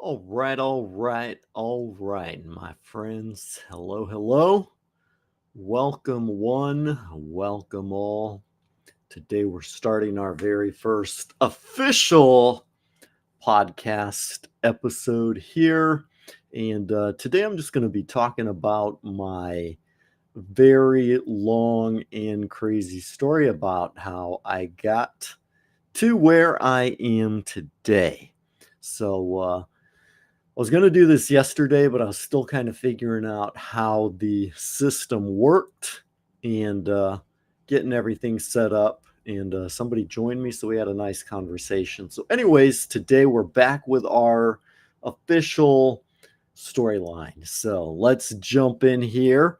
All right, my friends. Hello, hello. Welcome, one, welcome all. Today we're starting our very first official podcast episode here. And today I'm just going to be talking about my very long and crazy story about how I got to where I am today. So, I was going to do this yesterday, but I was still kind of figuring out how the system worked and getting everything set up. And somebody joined me, so we had a nice conversation. So, anyways, today we're back with our official storyline. So, let's jump in here.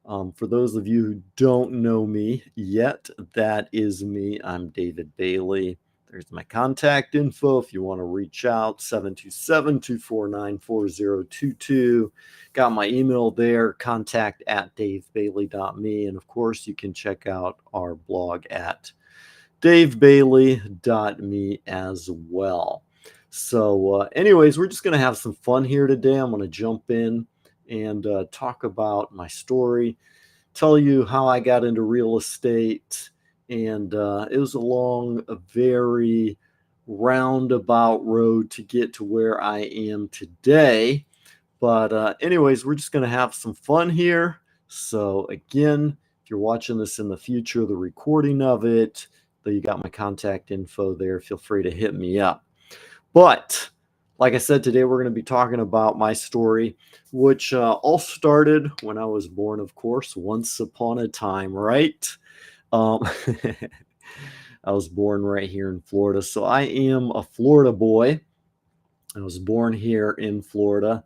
For those of you who don't know me yet, that is me. I'm David Bailey. There's my contact info if you want to reach out, 727-249-4022. Got my email there, contact@davebailey.me. And of course, you can check out our blog at davebailey.me as well. So, anyways, we're just going to have some fun here today. I'm going to jump in and talk about my story, tell you how I got into real estate. And it was a very roundabout road to get to where I am today. But anyways, we're just going to have some fun here. So again, if you're watching this in the future, the recording of it, though you got my contact info there, feel free to hit me up. But like I said, today we're going to be talking about my story, which all started when I was born, of course, once upon a time, right? Um, I was born right here in Florida. So I am a Florida boy. I was born here in Florida,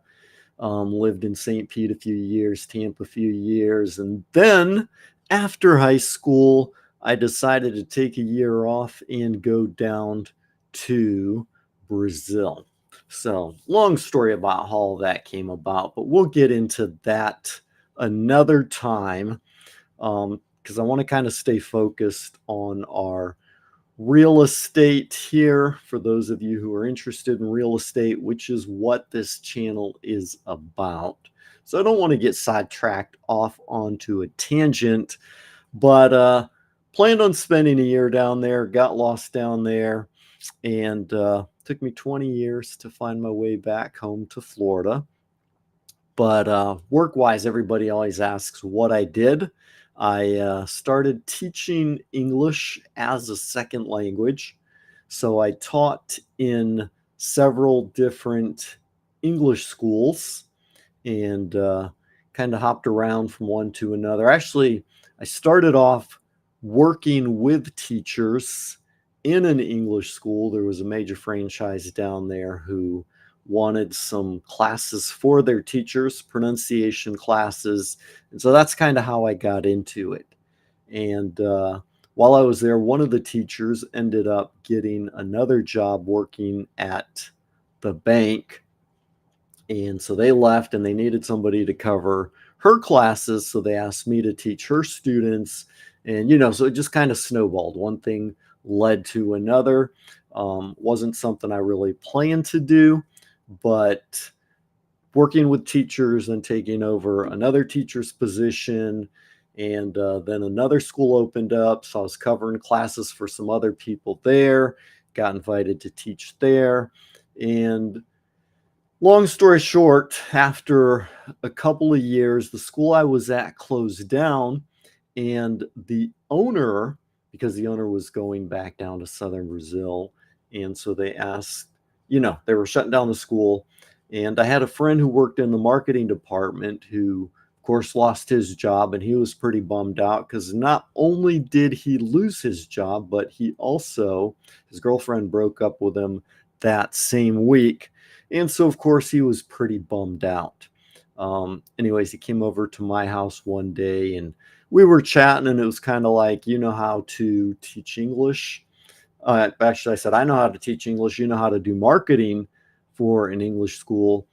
lived in St. Pete a few years, Tampa a few years. And then after high school, I decided to take a year off and go down to Brazil. So, long story about how all that came about, but we'll get into that another time because I want to kind of stay focused on our real estate here for those of you who are interested in real estate, which is what this channel is about. So I don't want to get sidetracked off onto a tangent, but planned on spending a year down there, got lost down there, and took me 20 years to find my way back home to Florida. But work-wise, everybody always asks what I did. I started teaching English as a second language. So I taught in several different English schools and kind of hopped around from one to another. Actually, I started off working with teachers in an English school. There was a major franchise down there who wanted some classes for their teachers, pronunciation classes. And so that's kind of how I got into it. And while I was there, one of the teachers ended up getting another job working at the bank. And so they left and they needed somebody to cover her classes. So they asked me to teach her students. And, so it just kind of snowballed. One thing led to another. Wasn't something I really planned to do, but working with teachers and taking over another teacher's position. And then another school opened up. So I was covering classes for some other people there, got invited to teach there. And long story short, after a couple of years, the school I was at closed down. And the owner, because the owner was going back down to southern Brazil, and so they asked, they were shutting down the school. And I had a friend who worked in the marketing department who, of course, lost his job, and he was pretty bummed out because not only did he lose his job, but his girlfriend broke up with him that same week. And so, of course, he was pretty bummed out. Anyways, he came over to my house one day and we were chatting, and it was kind of like, how to teach English. Actually, I said, I know how to teach English. You know how to do marketing for an English school.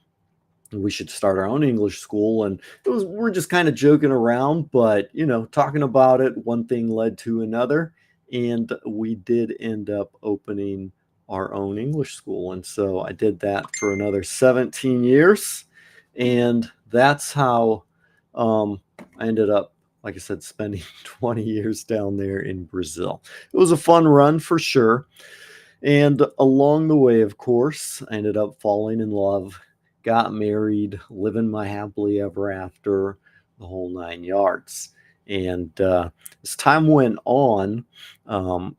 We should start our own English school. And we're just kind of joking around, but, talking about it, one thing led to another. And we did end up opening our own English school. And so I did that for another 17 years. And that's how I ended up, like I said, spending 20 years down there in Brazil. It was a fun run for sure. And along the way, of course, I ended up falling in love, got married, living my happily ever after, the whole nine yards. And as time went on, um,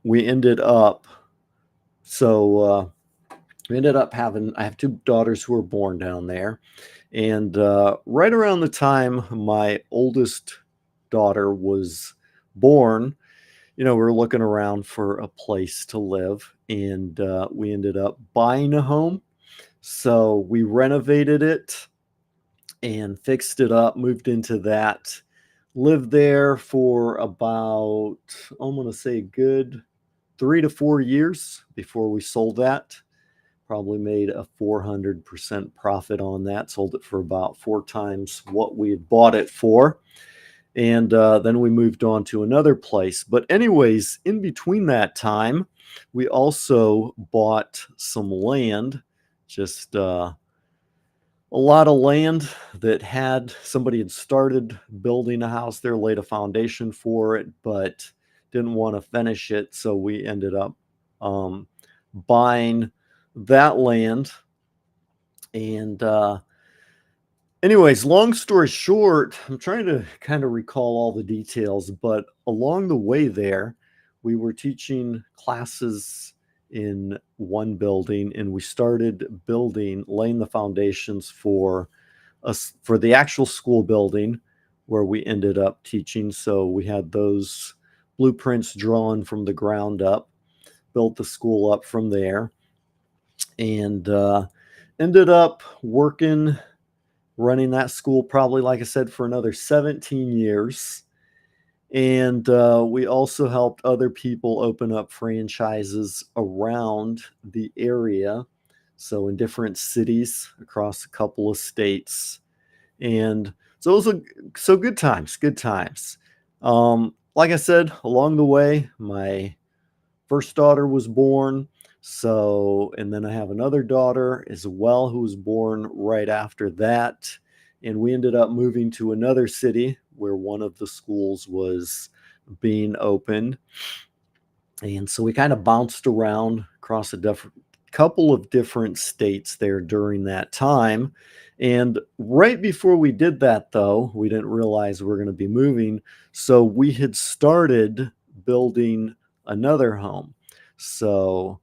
we ended up, so we ended up having, I have two daughters who were born down there. And right around the time my oldest daughter was born, we were looking around for a place to live, and we ended up buying a home. So we renovated it and fixed it up, moved into that, lived there for about, I'm going to say, a good 3 to 4 years before we sold that. Probably made a 400% profit on that, sold it for about 4 times what we had bought it for. And then we moved on to another place. But, anyways, in between that time, we also bought some land, just a lot of land that had somebody had started building a house there, laid a foundation for it, but didn't want to finish it. So we ended up um, buying that land. And anyways, long story short, I'm trying to kind of recall all the details, but along the way there, we were teaching classes in one building, and we started building, laying the foundations for us for the actual school building where we ended up teaching. So we had those blueprints drawn from the ground up, built the school up from there, and ended up working running that school probably, like I said, for another 17 years. And we also helped other people open up franchises around the area. So in different cities across a couple of states. And so it was so good times, good times. Like I said, along the way, my first daughter was born. So, and then I have another daughter as well who was born right after that. And we ended up moving to another city where one of the schools was being opened. And so we kind of bounced around across a couple of different states there during that time. And right before we did that, though, we didn't realize we were going to be moving. So we had started building another home. So,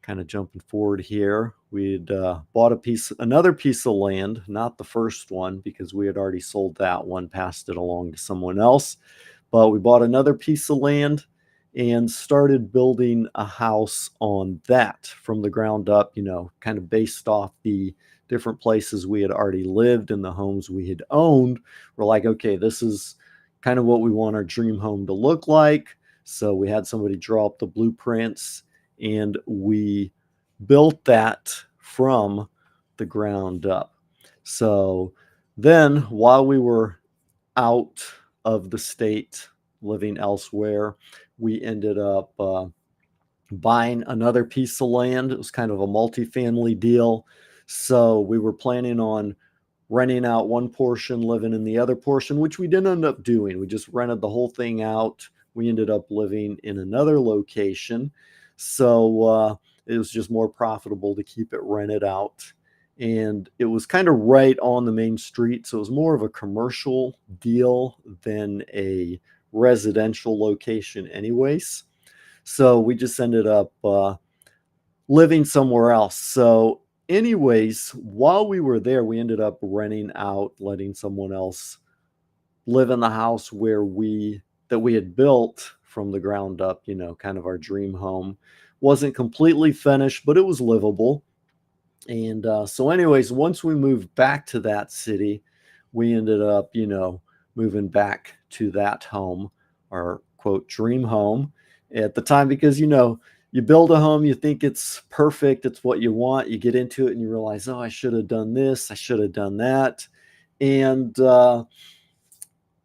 kind of jumping forward here, we'd bought another piece of land, not the first one because we had already sold that one, passed it along to someone else. But we bought another piece of land and started building a house on that from the ground up, kind of based off the different places we had already lived and the homes we had owned. We're like, okay, this is kind of what we want our dream home to look like. So we had somebody draw up the blueprints and we built that from the ground up. So then while we were out of the state, living elsewhere, we ended up buying another piece of land. It was kind of a multifamily deal. So we were planning on renting out one portion, living in the other portion, which we didn't end up doing. We just rented the whole thing out. We ended up living in another location. So it was just more profitable to keep it rented out. And it was kind of right on the main street. So it was more of a commercial deal than a residential location, anyways. So we just ended up living somewhere else. So, anyways, while we were there, we ended up renting out, letting someone else live in the house that we had built from the ground up, kind of our dream home. Wasn't completely finished, but it was livable. And so, anyways, once we moved back to that city, we ended up, moving back to that home, our quote dream home at the time, because, you build a home, you think it's perfect, it's what you want, you get into it and you realize, oh, I should have done this, I should have done that. And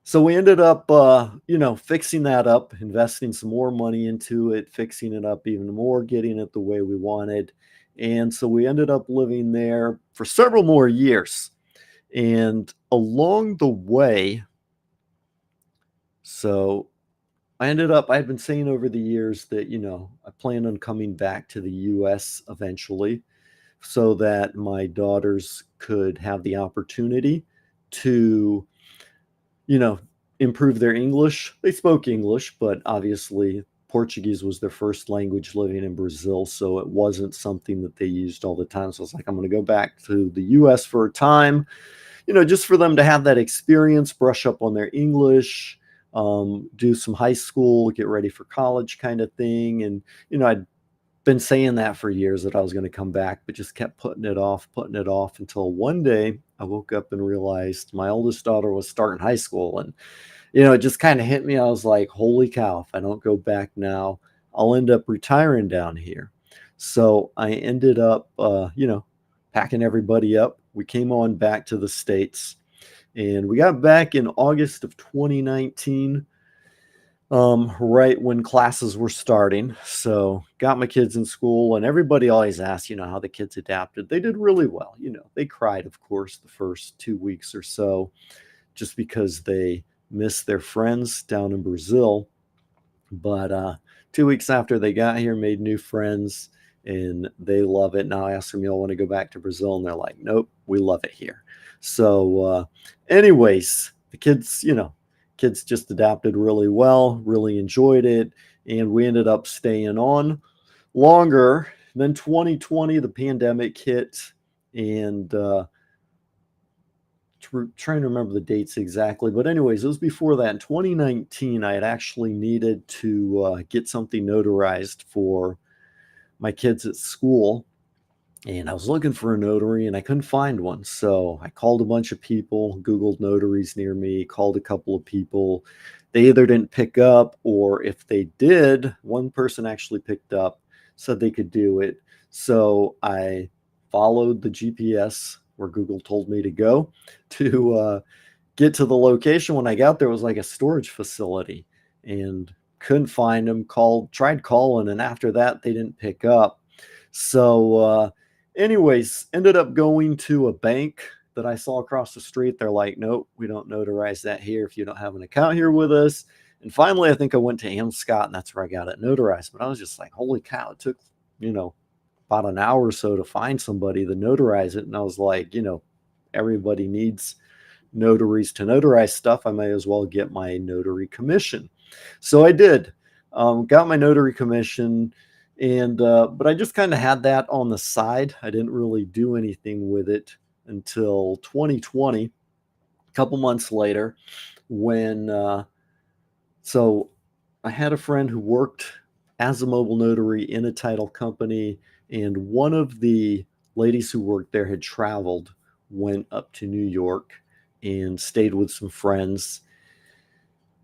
So we ended up, fixing that up, investing some more money into it, fixing it up even more, getting it the way we wanted. And so we ended up living there for several more years. And along the way, so I had been saying over the years that, I plan on coming back to the US eventually so that my daughters could have the opportunity to, you know, improve their English. They spoke English, but obviously Portuguese was their first language living in Brazil, so it wasn't something that they used all the time. So I was like, I'm going to go back to the US for a time, just for them to have that experience, brush up on their English, do some high school, get ready for college kind of thing. And, I'd been saying that for years that I was going to come back, but just kept putting it off until one day I woke up and realized my oldest daughter was starting high school. And, it just kind of hit me. I was like, holy cow, if I don't go back now, I'll end up retiring down here. So I ended up, packing everybody up. We came on back to the States and we got back in August of 2019, right when classes were starting. So got my kids in school, and everybody always asks, how the kids adapted. They did really well. They cried, of course, the first 2 weeks or so, just because they missed their friends down in Brazil. But 2 weeks after they got here, made new friends, and they love it. Now I ask them, y'all want to go back to Brazil? And they're like, nope, we love it here. So, anyways, the kids, kids just adapted really well, really enjoyed it. And we ended up staying on longer. Then 2020, the pandemic hit, and trying to remember the dates exactly, but anyways, it was before that. In 2019, I had actually needed to get something notarized for my kids at school, and I was looking for a notary and I couldn't find one. So I called a bunch of people, Googled notaries near me, called a couple of people. They either didn't pick up, or if they did, one person actually picked up, said they could do it. So I followed the GPS where Google told me to go to get to the location. When I got there, it was like a storage facility and couldn't find them. Tried calling, and after that, they didn't pick up. So, anyways, ended up going to a bank that I saw across the street. They're like, nope, we don't notarize that here if you don't have an account here with us. And finally, I think I went to Amscott, and that's where I got it notarized. But I was just like, holy cow, it took, about an hour or so to find somebody to notarize it. And I was like, everybody needs notaries to notarize stuff. I may as well get my notary commission. So I did, got my notary commission. And, but I just kind of had that on the side. I didn't really do anything with it until 2020, a couple months later, when, so I had a friend who worked as a mobile notary in a title company, and one of the ladies who worked there had traveled, went up to New York and stayed with some friends.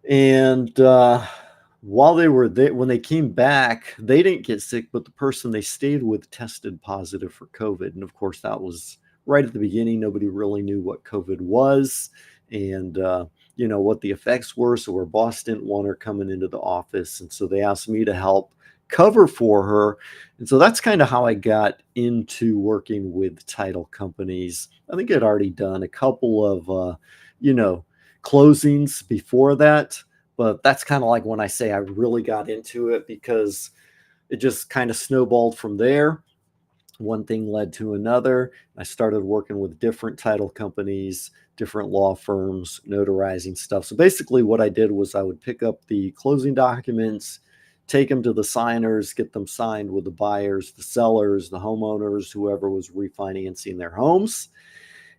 And while they were there, when they came back, they didn't get sick, but the person they stayed with tested positive for COVID. And of course, that was right at the beginning. Nobody really knew what COVID was and, what the effects were. So her boss didn't want her coming into the office. And so they asked me to help cover for her. And so that's kind of how I got into working with title companies. I think I'd already done a couple of, you know, closings before that, but that's kind of like when I say I really got into it, because it just kind of snowballed from there. One thing led to another. I started working with different title companies, different law firms, notarizing stuff. So basically, what I did was I would pick up the closing documents, take them to the signers, get them signed with the buyers, the sellers, the homeowners, whoever was refinancing their homes,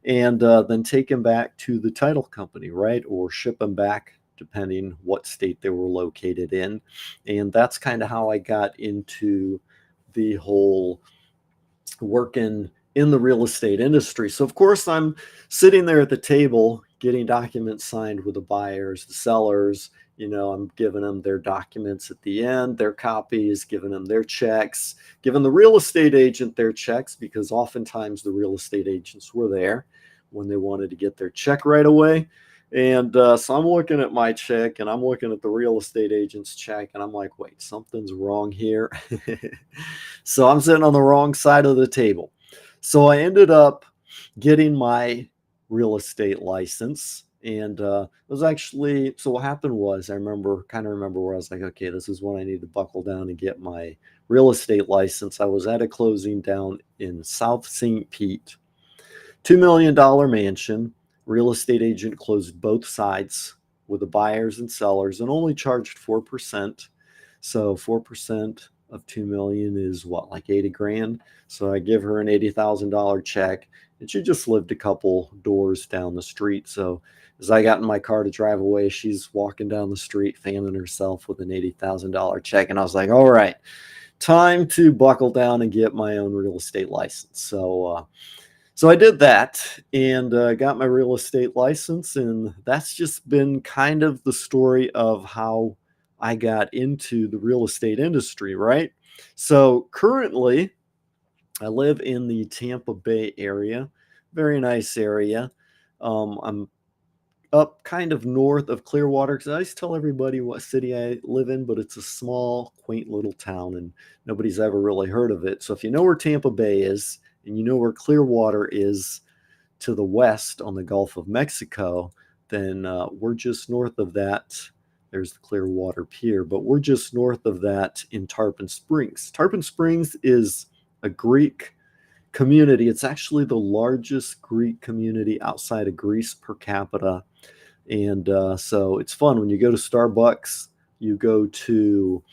and then take them back to the title company, right? Or ship them back, depending what state they were located in. And that's kind of how I got into the whole working in the real estate industry. So of course I'm sitting there at the table getting documents signed with the buyers, the sellers. I'm giving them their documents at the end, their copies, giving them their checks, giving the real estate agent their checks, because oftentimes the real estate agents were there when they wanted to get their check right away. And so I'm looking at my check and I'm looking at the real estate agent's check and I'm like, wait, something's wrong here. So I'm sitting on the wrong side of the table. So I ended up getting my real estate license. And it was actually, so what happened was, I remember, kind of remember where I was like, okay, this is when I need to buckle down and get my real estate license. I was at a closing down in South St. Pete, $2 million mansion. Real estate agent closed both sides with the buyers and sellers and only charged 4%. So 4% of 2 million is what, like 80 grand. So I give her an $80,000 check and she just lived a couple doors down the street. So as I got in my car to drive away, she's walking down the street fanning herself with an $80,000 check. And I was like, all right, time to buckle down and get my own real estate license. So I did that and got my real estate license, and that's just been kind of the story of how I got into the real estate industry, right? So currently, I live in the Tampa Bay area, very nice area. I'm up kind of north of Clearwater because I always tell everybody what city I live in, but it's a small, quaint little town and nobody's ever really heard of it. So if you know where Tampa Bay is and you know where Clearwater is to the west on the Gulf of Mexico, then we're just north of that. There's the Clearwater Pier, but we're just north of that in Tarpon Springs. Tarpon Springs is a Greek community. It's actually the largest Greek community outside of Greece per capita. And so it's fun when you go to Starbucks, you go to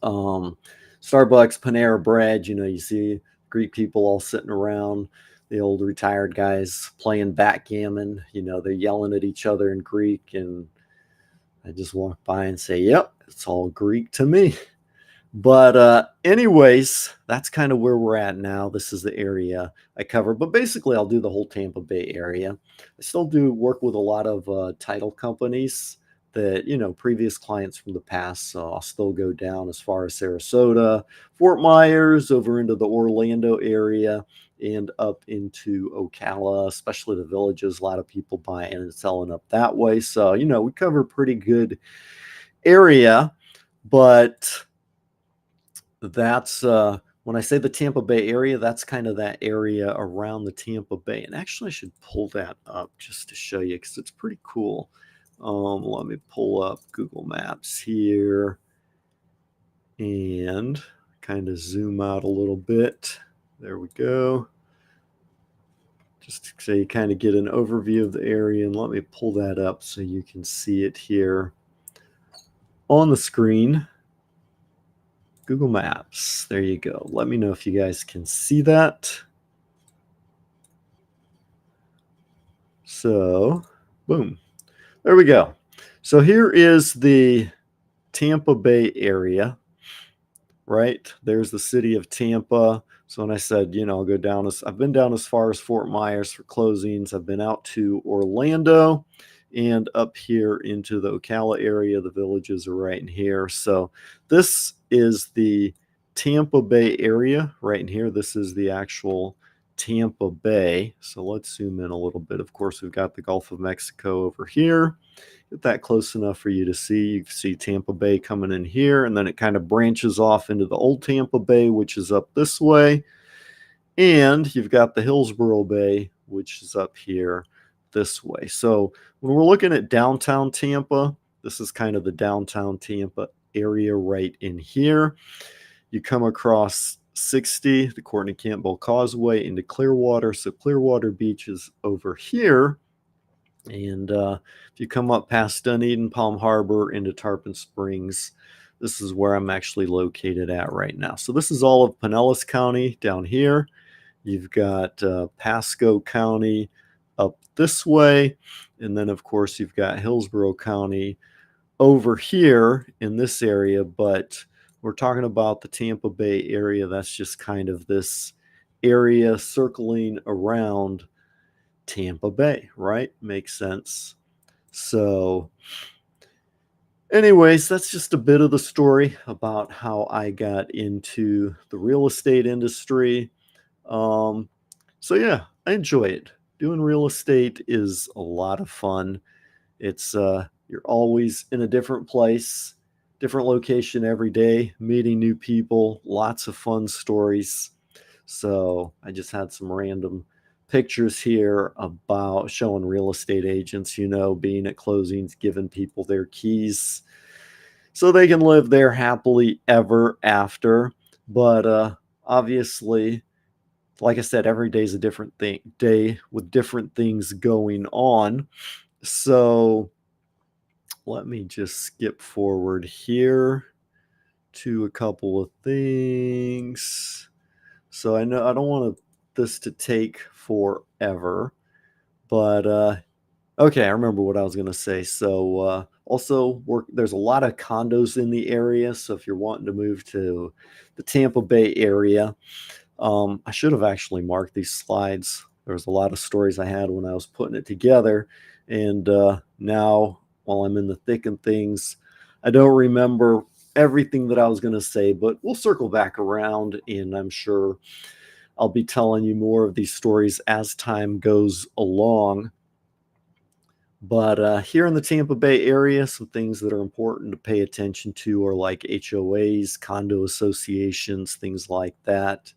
um, Starbucks, Panera Bread, you see Greek people all sitting around, the old retired guys playing backgammon, they're yelling at each other in Greek. And I just walk by and say, yep, it's all Greek to me. But anyways, that's kind of where we're at now. This is the area I cover. But basically, I'll do the whole Tampa Bay area. I still do work with a lot of title companies that, previous clients from the past. So I'll still go down as far as Sarasota, Fort Myers, over into the Orlando area, and up into Ocala, especially the villages. A lot of people buying and selling up that way. So, we cover a pretty good area. But that's when I say the Tampa Bay area, that's kind of that area around the Tampa Bay. And actually, I should pull that up just to show you because it's pretty cool. Let me pull up Google Maps here and kind of zoom out a little bit. There we go. Just so you kind of get an overview of the area. And let me pull that up so you can see it here on the screen. Google Maps. There you go. Let me know if you guys can see that. So, boom. There we go. So here is the Tampa Bay area, right? There's the city of Tampa. So when I said, I'll go down I've been down as far as Fort Myers for closings. I've been out to Orlando and up here into the Ocala area. The villages are right in here. So this is the Tampa Bay area right in here. This is the actual Tampa Bay. So let's zoom in a little bit. Of course, we've got the Gulf of Mexico over here. Get that close enough for you to see. You can see Tampa Bay coming in here, and then it kind of branches off into the old Tampa Bay, which is up this way. And you've got the Hillsborough Bay, which is up here this way. So when we're looking at downtown Tampa, this is kind of the downtown Tampa area right in here. You come across 60, the Courtney Campbell Causeway, into Clearwater. So Clearwater Beach is over here. And if you come up past Dunedin, Palm Harbor, into Tarpon Springs, this is where I'm actually located at right now. So this is all of Pinellas County down here. You've got Pasco County up this way. And then, of course, you've got Hillsborough County over here in this area. But we're talking about the Tampa Bay area. That's just kind of this area circling around Tampa Bay, right? Makes sense. So anyways, that's just a bit of the story about how I got into the real estate industry. So yeah, I enjoy it. Doing real estate is a lot of fun. It's you're always in a different place, different location every day, meeting new people, lots of fun stories. So I just had some random pictures here about showing real estate agents, being at closings, giving people their keys so they can live there happily ever after. But obviously, like I said, every day is a different day with different things going on. So let me just skip forward here to a couple of things. So I know I don't want this to take forever, but okay, I remember what I was gonna say. So also there's a lot of condos in the area. So if you're wanting to move to the Tampa Bay area, I should have actually marked these slides. There was a lot of stories I had when I was putting it together, and now while I'm in the thick of things, I don't remember everything that I was going to say. But we'll circle back around, and I'm sure I'll be telling you more of these stories as time goes along. But here in the Tampa Bay area, some things that are important to pay attention to are like HOAs, condo associations, things like that.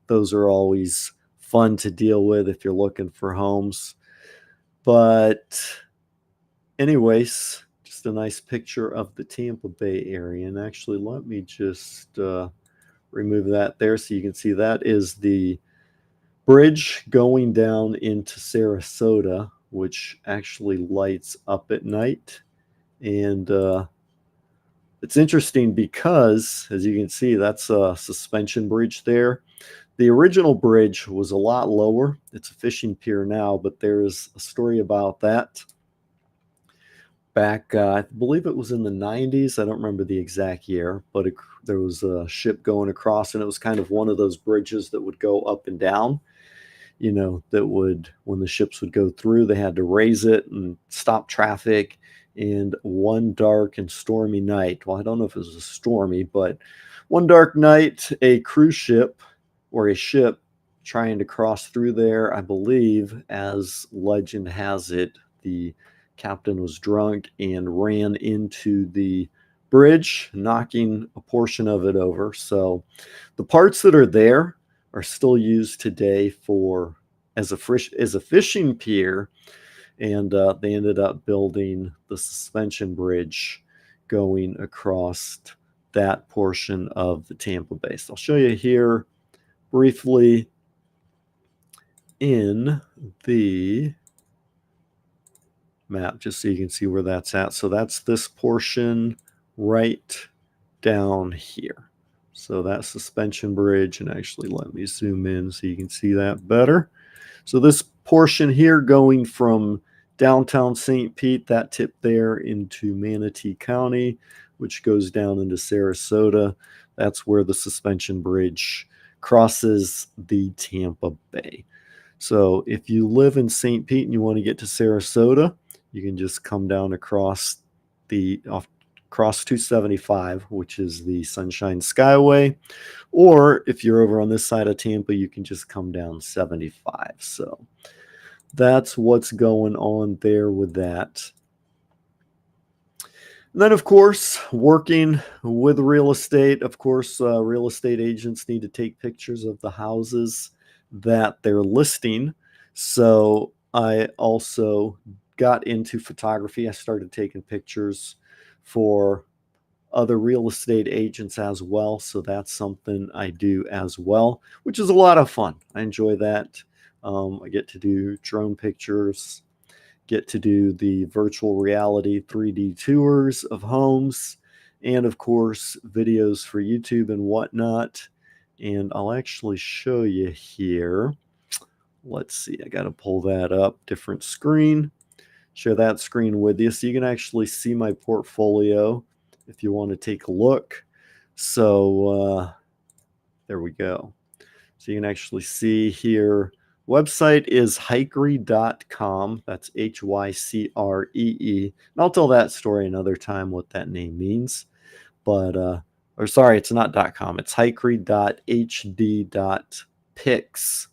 Those are always fun to deal with if you're looking for homes. But anyways, just a nice picture of the Tampa Bay area. And actually, let me just remove that there so you can see that is the bridge going down into Sarasota, which actually lights up at night. And it's interesting because, as you can see, that's a suspension bridge there. The original bridge was a lot lower. It's a fishing pier now, but there's a story about that back, I believe it was in the 90s. I don't remember the exact year, but there was a ship going across, and it was kind of one of those bridges that would go up and down. That would, when the ships would go through, they had to raise it and stop traffic. And one dark and stormy night, well, I don't know if it was a stormy, but one dark night, a cruise ship or a ship trying to cross through there, I believe, as legend has it, the captain was drunk and ran into the bridge, knocking a portion of it over. So the parts that are there are still used today for as a fishing pier, and they ended up building the suspension bridge going across that portion of the Tampa Bay. So I'll show you here briefly in the map just so you can see where that's at. So that's this portion right down here. So that suspension bridge, and actually let me zoom in so you can see that better. So this portion here going from downtown St. Pete, that tip there into Manatee County, which goes down into Sarasota. That's where the suspension bridge crosses the Tampa Bay. So if you live in St. Pete and you want to get to Sarasota, you can just come down across 275, which is the Sunshine Skyway. Or if you're over on this side of Tampa, you can just come down 75. So that's what's going on there with that. And then, of course, working with real estate, of course, real estate agents need to take pictures of the houses that they're listing. So I also got into photography. I started taking pictures for other real estate agents as well. So that's something I do as well, which is a lot of fun. I enjoy that. I get to do drone pictures, get to do the virtual reality 3D tours of homes, and of course, videos for YouTube and whatnot. And I'll actually show you here. Let's see, I got to pull that up, different screen, share that screen with you so you can actually see my portfolio if you want to take a look. So there we go. So you can actually see here, website is hycree.com. That's Hycree. And I'll tell that story another time what that name means. But, or sorry, it's not .com. It's hycree.hd.pics.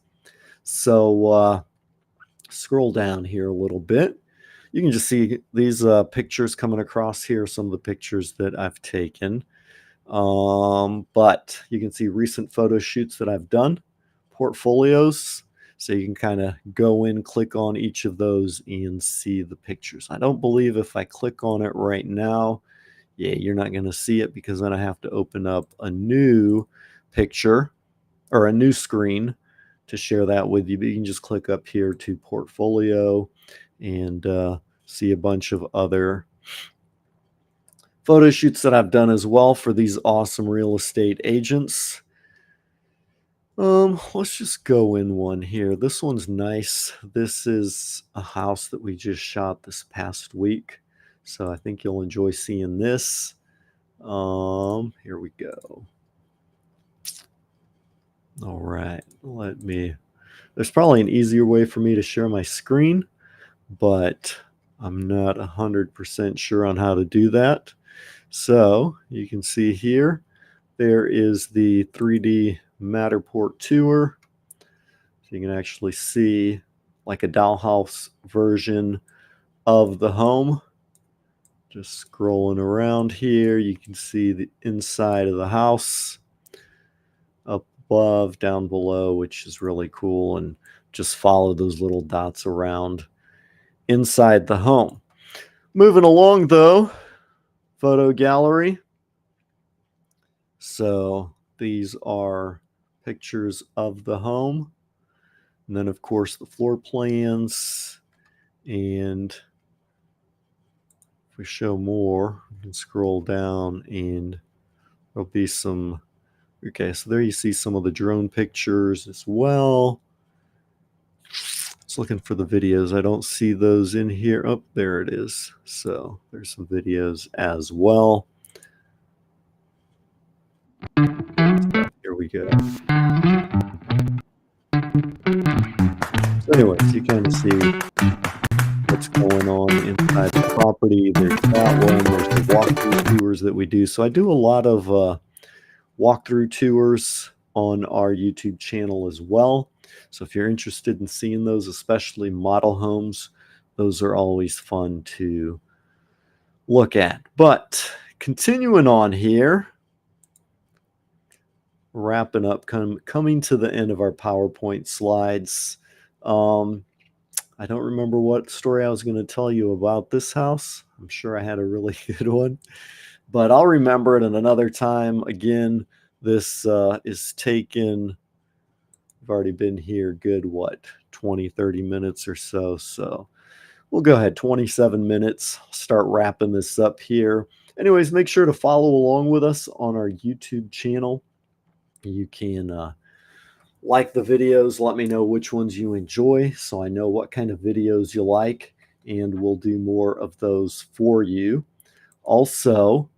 So scroll down here a little bit. you can just see these pictures coming across here, some of the pictures that I've taken. But you can see recent photo shoots that I've done, portfolios. So you can kind of go in, click on each of those and see the pictures. I don't believe if I click on it right now, yeah, you're not going to see it because then I have to open up a new picture or a new screen to share that with you. But you can just click up here to portfolio and see a bunch of other photo shoots that I've done as well for these awesome real estate agents. Let's just go in one here. This one's nice. This is a house that we just shot this past week. So I think you'll enjoy seeing this. Here we go. All right. There's probably an easier way for me to share my screen, but I'm not 100% sure on how to do that. So you can see here, there is the 3D Matterport tour. So you can actually see like a dollhouse version of the home. Just scrolling around here, you can see the inside of the house, up above, down below, which is really cool. And just follow those little dots around inside the home. Moving along though, photo gallery. So these are pictures of the home. And then, of course, the floor plans. And if we show more, we can scroll down and there'll be some. Okay, so there you see some of the drone pictures as well. Just looking for the videos. I don't see those in here. Oh, there it is. So there's some videos as well. So here we go. So anyways, you kind of see what's going on inside the property. There's that one. There's the walkthrough tours that we do. So I do a lot of walkthrough tours on our YouTube channel as well. So if you're interested in seeing those, especially model homes, those are always fun to look at. But continuing on here, wrapping up, coming to the end of our PowerPoint slides. I don't remember what story I was going to tell you about this house. I'm sure I had a really good one, but I'll remember it at another time. Again, this is taken, I've already been here good, 20, 30 minutes or so. So we'll go ahead, 27 minutes, start wrapping this up here. Anyways, make sure to follow along with us on our YouTube channel. You can like the videos, let me know which ones you enjoy so I know what kind of videos you like, and we'll do more of those for you. Also,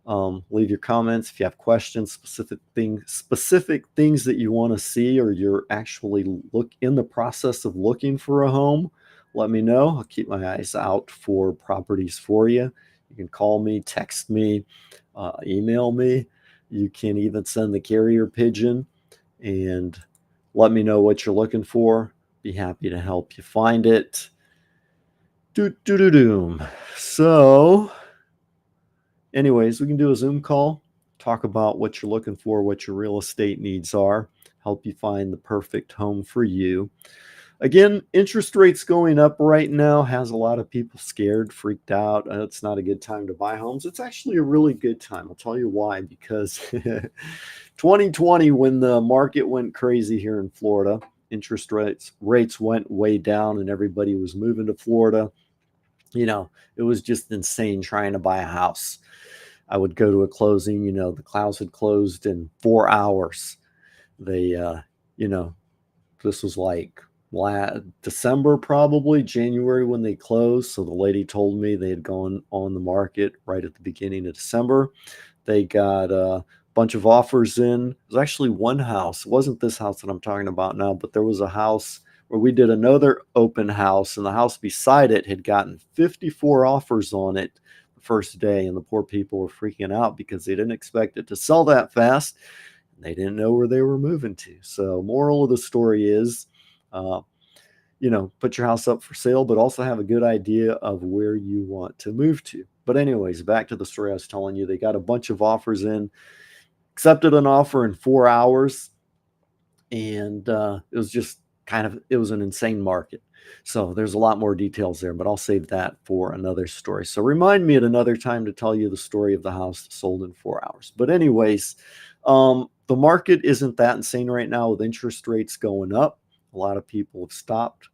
leave your comments if you have questions, specific things that you want to see, or you're actually in the process of looking for a home. Let me know. I'll keep my eyes out for properties for you. You can call me, text me, email me. You can even send the carrier pigeon and let me know what you're looking for. Be happy to help you find it. Doom. So anyways, we can do a Zoom call, talk about what you're looking for, what your real estate needs are, help you find the perfect home for you. Again, interest rates going up right now has a lot of people scared, freaked out. It's not a good time to buy homes. It's actually a really good time. I'll tell you why, because 2020, when the market went crazy here in Florida, interest rates went way down and everybody was moving to Florida. It was just insane trying to buy a house. I would go to a closing, the clouds had closed in 4 hours. This was like December, probably January when they closed. So the lady told me they had gone on the market right at the beginning of December. They got a bunch of offers in. It was actually one house. It wasn't this house that I'm talking about now, but there was a house where we did another open house, and the house beside it had gotten 54 offers on it the first day. And the poor people were freaking out because they didn't expect it to sell that fast. They didn't know where they were moving to. So moral of the story is, put your house up for sale, but also have a good idea of where you want to move to. But anyways, back to the story I was telling you. They got a bunch of offers in, accepted an offer in 4 hours, and it was just it was an insane market. So there's a lot more details there, but I'll save that for another story. So remind me at another time to tell you the story of the house that sold in 4 hours. But anyways, the market isn't that insane right now with interest rates going up. A lot of people have stopped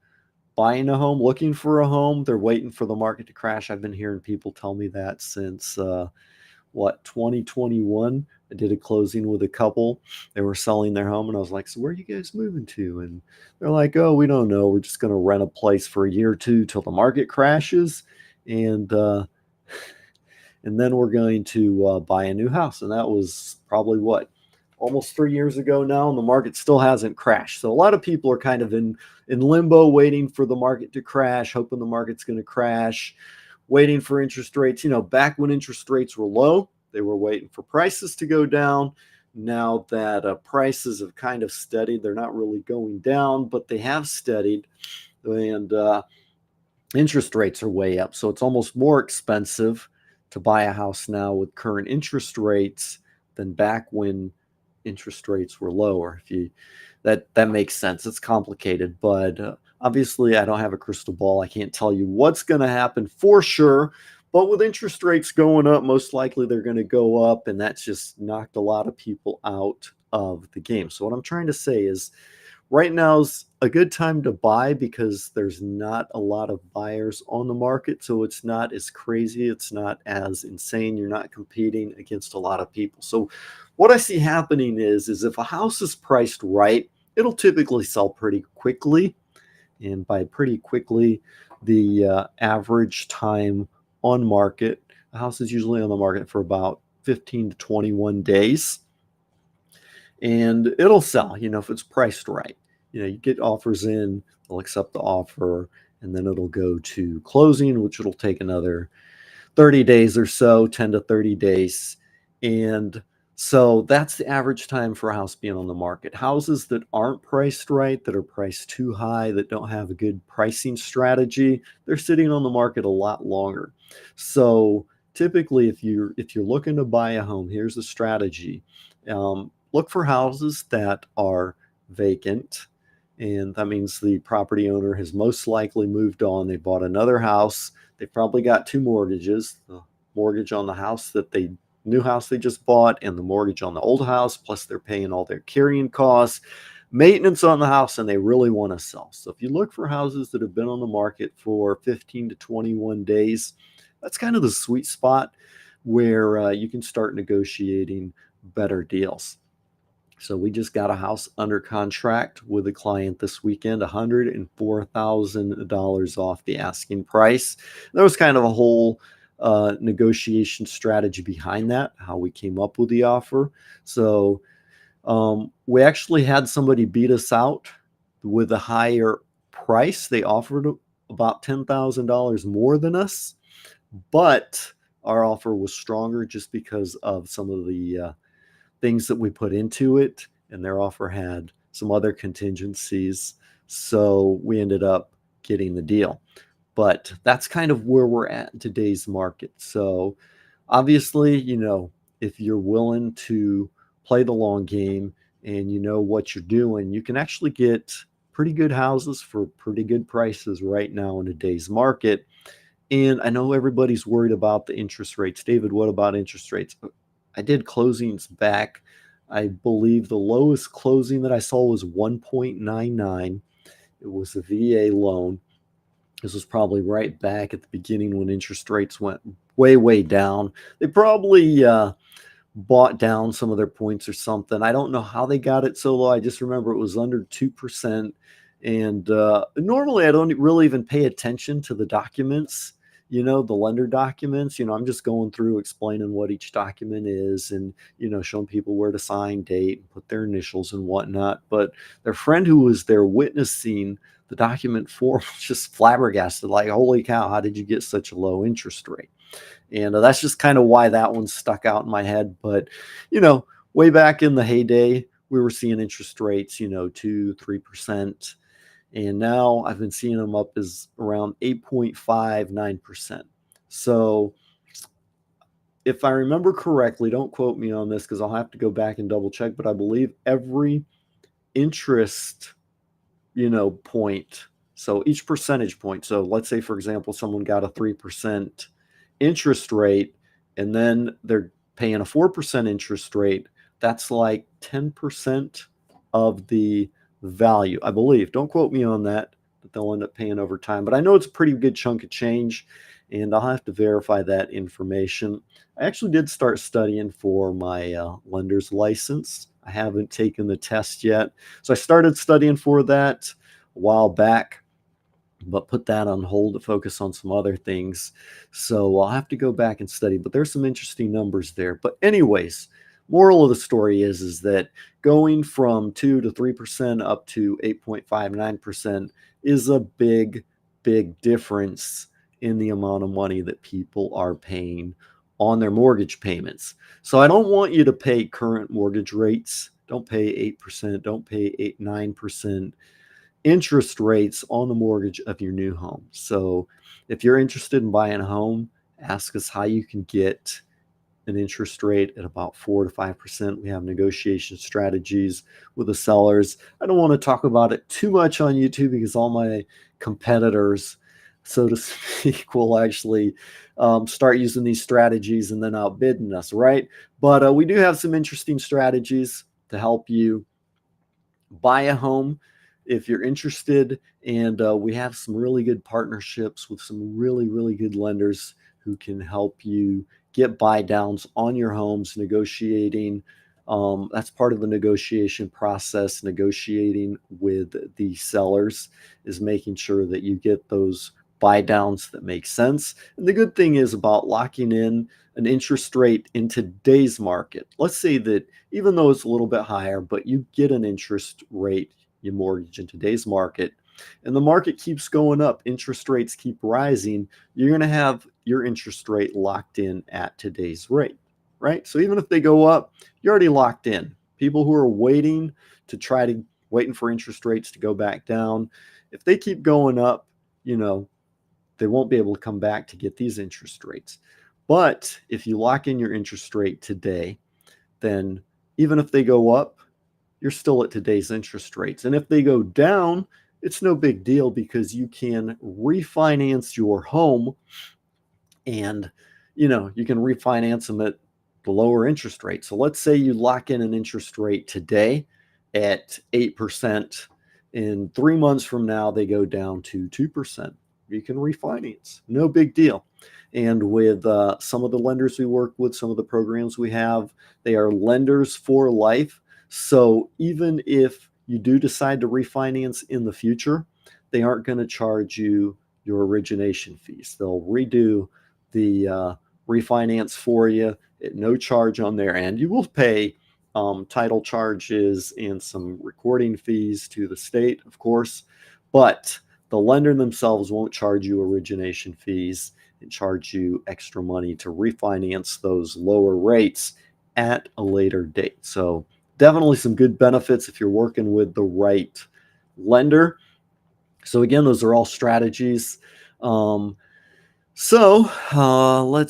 buying a home, looking for a home. They're waiting for the market to crash. I've been hearing people tell me that since 2021. I did a closing with a couple. They were selling their home, and I was like, "So where are you guys moving to?" And they're like, "Oh, we don't know. We're just going to rent a place for a year or two till the market crashes, and and then we're going to buy a new house." And that was probably what, almost 3 years ago now, and the market still hasn't crashed. So a lot of people are kind of in limbo, waiting for the market to crash, hoping the market's going to crash, waiting for interest rates. Back when interest rates were low, they were waiting for prices to go down. Now that prices have kind of steadied, they're not really going down, but they have steadied, and interest rates are way up. So it's almost more expensive to buy a house now with current interest rates than back when interest rates were lower. If you that makes sense. It's complicated, but obviously I don't have a crystal ball. I can't tell you what's going to happen for sure. But with interest rates going up, most likely they're going to go up, and that's just knocked a lot of people out of the game. So what I'm trying to say is, right now is a good time to buy because there's not a lot of buyers on the market. So it's not as crazy. It's not as insane. You're not competing against a lot of people. So what I see happening is if a house is priced right, it'll typically sell pretty quickly. And by pretty quickly, the average time on market, a house is usually on the market for about 15 to 21 days, and it'll sell, if it's priced right. You get offers in, they'll accept the offer, and then it'll go to closing, which it'll take another 30 days or so, 10 to 30 days. And so that's the average time for a house being on the market. Houses that aren't priced right, that are priced too high, that don't have a good pricing strategy, they're sitting on the market a lot longer. So typically, if you're looking to buy a home, here's the strategy. Look for houses that are vacant, and that means the property owner has most likely moved on. They bought another house. They probably got two mortgages: the mortgage on the new house they just bought, and the mortgage on the old house, plus they're paying all their carrying costs, maintenance on the house, and they really want to sell. So if you look for houses that have been on the market for 15 to 21 days, that's kind of the sweet spot where you can start negotiating better deals. So we just got a house under contract with a client this weekend, $104,000 off the asking price. There was kind of a whole negotiation strategy behind that, how we came up with the offer. So we actually had somebody beat us out with a higher price. They offered about $10,000 more than us, but our offer was stronger just because of some of the things that we put into it, and their offer had some other contingencies. So we ended up getting the deal. But that's kind of where we're at in today's market. So obviously, if you're willing to play the long game and you know what you're doing, you can actually get pretty good houses for pretty good prices right now in today's market. And I know everybody's worried about the interest rates. David, what about interest rates? I did closings back. I believe the lowest closing that I saw was 1.99. It was a VA loan. This was probably right back at the beginning when interest rates went way, way down. They probably bought down some of their points or something. I don't know how they got it so low. I just remember it was under 2%. And normally I don't really even pay attention to the documents, the lender documents. I'm just going through explaining what each document is, and, showing people where to sign, date, and put their initials and whatnot. But their friend who was there witnessing the document form was just flabbergasted, like, holy cow, how did you get such a low interest rate? And that's just kind of why that one stuck out in my head. But, way back in the heyday, we were seeing interest rates, 2, 3%. And now I've been seeing them up as around 8.59%. So if I remember correctly, don't quote me on this because I'll have to go back and double check, but I believe every interest, point. So each percentage point. So let's say, for example, someone got a 3% interest rate and then they're paying a 4% interest rate. That's like 10% of the value, I believe. Don't quote me on that, but they'll end up paying over time. But I know it's a pretty good chunk of change, and I'll have to verify that information. I actually did start studying for my lender's license. I haven't taken the test yet. So I started studying for that a while back, but put that on hold to focus on some other things. So I'll have to go back and study, but there's some interesting numbers there. But anyways, moral of the story is that going from 2 to 3% up to 8.59% is a big difference in the amount of money that people are paying on their mortgage payments. So I don't want you to pay current mortgage rates. Don't pay 8%, don't pay 8 9% interest rates on the mortgage of your new home. So if you're interested in buying a home, ask us how you can get an interest rate at about 4 to 5%. We have negotiation strategies with the sellers. I don't want to talk about it too much on YouTube because all my competitors, so to speak, will actually start using these strategies and then outbidding us, right? But we do have some interesting strategies to help you buy a home if you're interested. And we have some really good partnerships with some really good lenders who can help you get buy downs on your homes, negotiating. That's part of the negotiation process. Negotiating with the sellers is making sure that you get those buy downs that make sense. And the good thing is about locking in an interest rate in today's market. Let's say that even though it's a little bit higher, but you get an interest rate, you mortgage in today's market, and the market keeps going up, interest rates keep rising, you're going to have your interest rate locked in at today's rate, right? So even if they go up, you're already locked in. People who are waiting for interest rates to go back down, if they keep going up, you know, they won't be able to come back to get these interest rates. But if you lock in your interest rate today, then even if they go up, you're still at today's interest rates. And if they go down, it's no big deal because you can refinance your home and you can refinance them at the lower interest rate. So let's say you lock in an interest rate today at 8%. In 3 months from now, they go down to 2%. You can refinance, no big deal. And with some of the lenders we work with, some of the programs we have, they are lenders for life. So even if you do decide to refinance in the future, they aren't going to charge you your origination fees. They'll redo the refinance for you at no charge on their end. You will pay title charges and some recording fees to the state, of course, but the lender themselves won't charge you origination fees and charge you extra money to refinance those lower rates at a later date. So definitely some good benefits if you're working with the right lender. So again, those are all strategies. Let's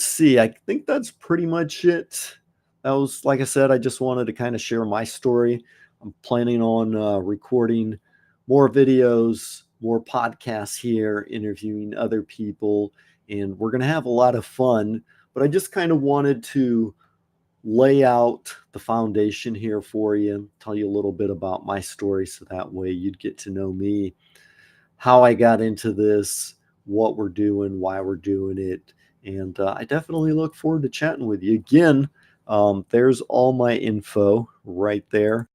see. I think that's pretty much it. That was, like I said, I just wanted to kind of share my story. I'm planning on recording more videos, more podcasts here, interviewing other people, and we're going to have a lot of fun. But I just kind of wanted to lay out the foundation here for you, tell you a little bit about my story so that way you'd get to know me, how I got into this, what we're doing, why we're doing it. And I definitely look forward to chatting with you again. There's all my info right there.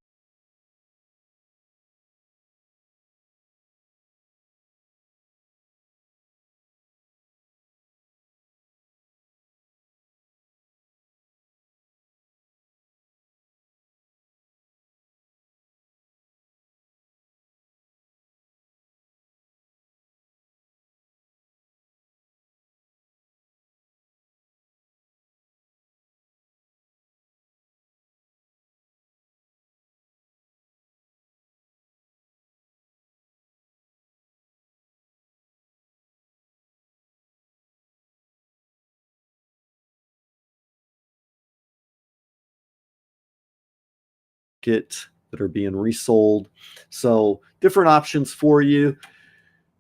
market that are being resold. So different options for you.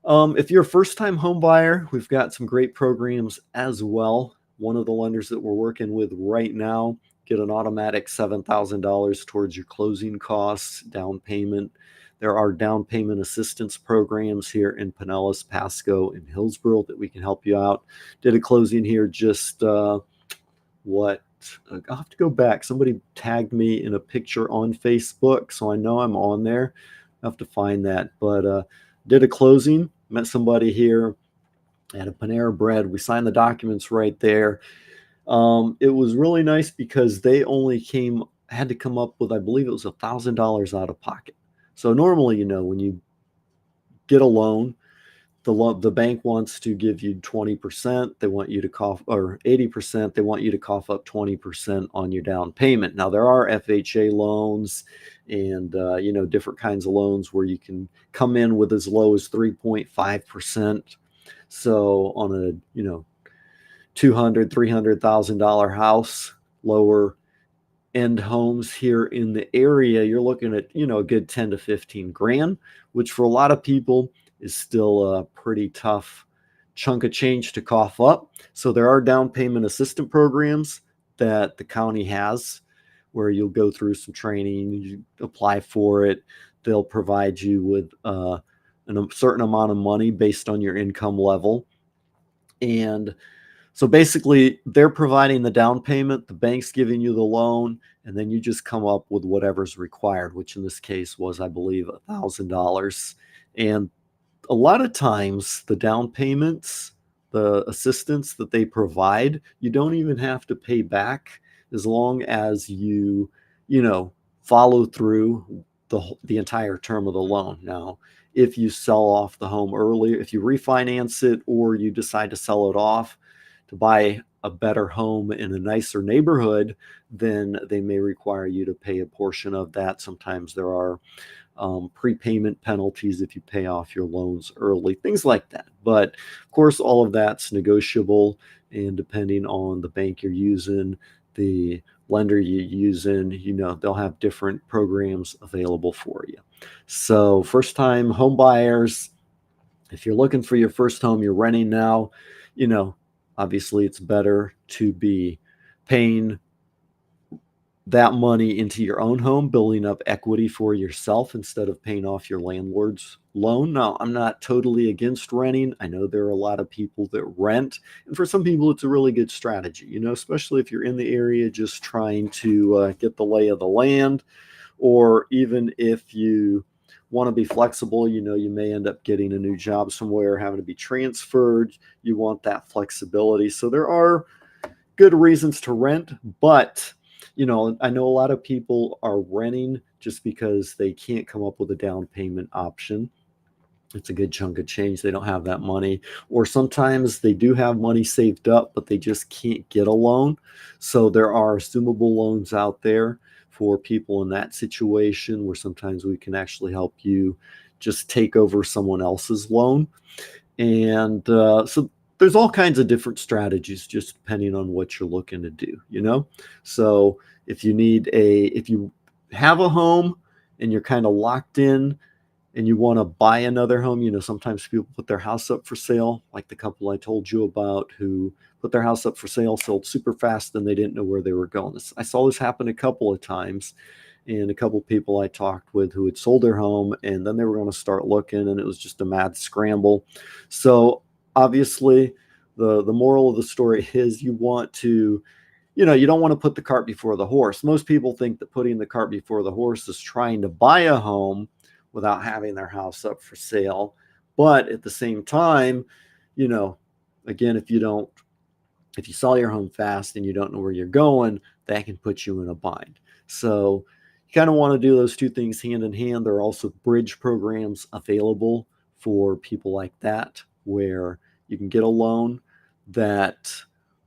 If you're a first-time home buyer, we've got some great programs as well. One of the lenders that we're working with right now, get an automatic $7,000 towards your closing costs, down payment. There are down payment assistance programs here in Pinellas, Pasco, and Hillsborough that we can help you out. Did a closing here just what I'll have to go back. Somebody tagged me in a picture on Facebook, so I know I'm on there. I have to find that, but did a closing, met somebody here at a Panera Bread. We signed the documents right there. It was really nice because they only had to come up with, I believe it was $1,000 out of pocket. So normally, when you get a loan, the bank wants to give you 20%. They want you to cough, or 80%. They want you to cough up 20% on your down payment. Now there are FHA loans and different kinds of loans where you can come in with as low as 3.5%. So on a $200,000-$300,000 house, lower end homes here in the area, you're looking at a good 10 to 15 grand, which for a lot of people is still a pretty tough chunk of change to cough up. So there are down payment assistance programs that the county has where you'll go through some training, you apply for it. They'll provide you with a certain amount of money based on your income level. And so basically, they're providing the down payment, the bank's giving you the loan, and then you just come up with whatever's required, which in this case was, I believe, $1,000. And a lot of times, the down payments, the assistance that they provide, you don't even have to pay back as long as follow through the entire term of the loan. Now, if you sell off the home earlier, if you refinance it or you decide to sell it off, to buy a better home in a nicer neighborhood, then they may require you to pay a portion of that. Sometimes there are prepayment penalties if you pay off your loans early, things like that. But of course, all of that's negotiable, and depending on the bank you're using, the lender you're using, they'll have different programs available for you. So first-time home buyers, if you're looking for your first home, you're renting now, obviously it's better to be paying that money into your own home, building up equity for yourself instead of paying off your landlord's loan. Now, I'm not totally against renting. I know there are a lot of people that rent, and for some people, it's a really good strategy, especially if you're in the area just trying to get the lay of the land, or even if you want to be flexible, you may end up getting a new job somewhere, having to be transferred. You want that flexibility. So there are good reasons to rent, but I know a lot of people are renting just because they can't come up with a down payment option. It's a good chunk of change. They don't have that money. Or sometimes they do have money saved up, but they just can't get a loan. So there are assumable loans out there for people in that situation where sometimes we can actually help you just take over someone else's loan. And so there's all kinds of different strategies just depending on what you're looking to do. So if you have a home and you're kind of locked in and you want to buy another home, sometimes people put their house up for sale, like the couple I told you about who put their house up for sale, sold super fast, and they didn't know where they were going. I saw this happen a couple of times, and a couple of people I talked with who had sold their home, and then they were going to start looking, and it was just a mad scramble. So obviously, the moral of the story is you want to, you don't want to put the cart before the horse. Most people think that putting the cart before the horse is trying to buy a home without having their house up for sale. But at the same time, again, if you sell your home fast and you don't know where you're going, that can put you in a bind. So you kind of want to do those two things hand in hand. There are also bridge programs available for people like that, where you can get a loan that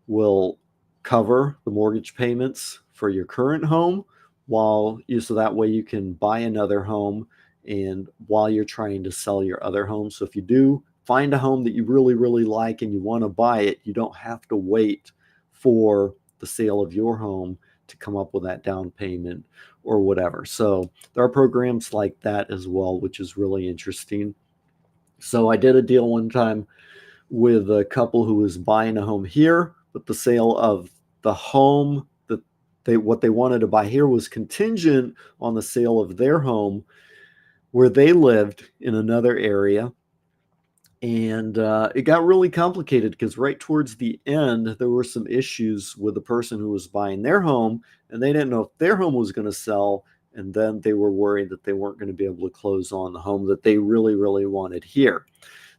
will cover the mortgage payments for your current home so that way you can buy another home and while you're trying to sell your other home. So if you do find a home that you really, really like and you want to buy it, you don't have to wait for the sale of your home to come up with that down payment or whatever. So there are programs like that as well, which is really interesting. So I did a deal one time with a couple who was buying a home here, but the sale of the home that what they wanted to buy here was contingent on the sale of their home where they lived in another area. And it got really complicated because right towards the end, there were some issues with the person who was buying their home, and they didn't know if their home was going to sell. And then they were worried that they weren't going to be able to close on the home that they really, really wanted here.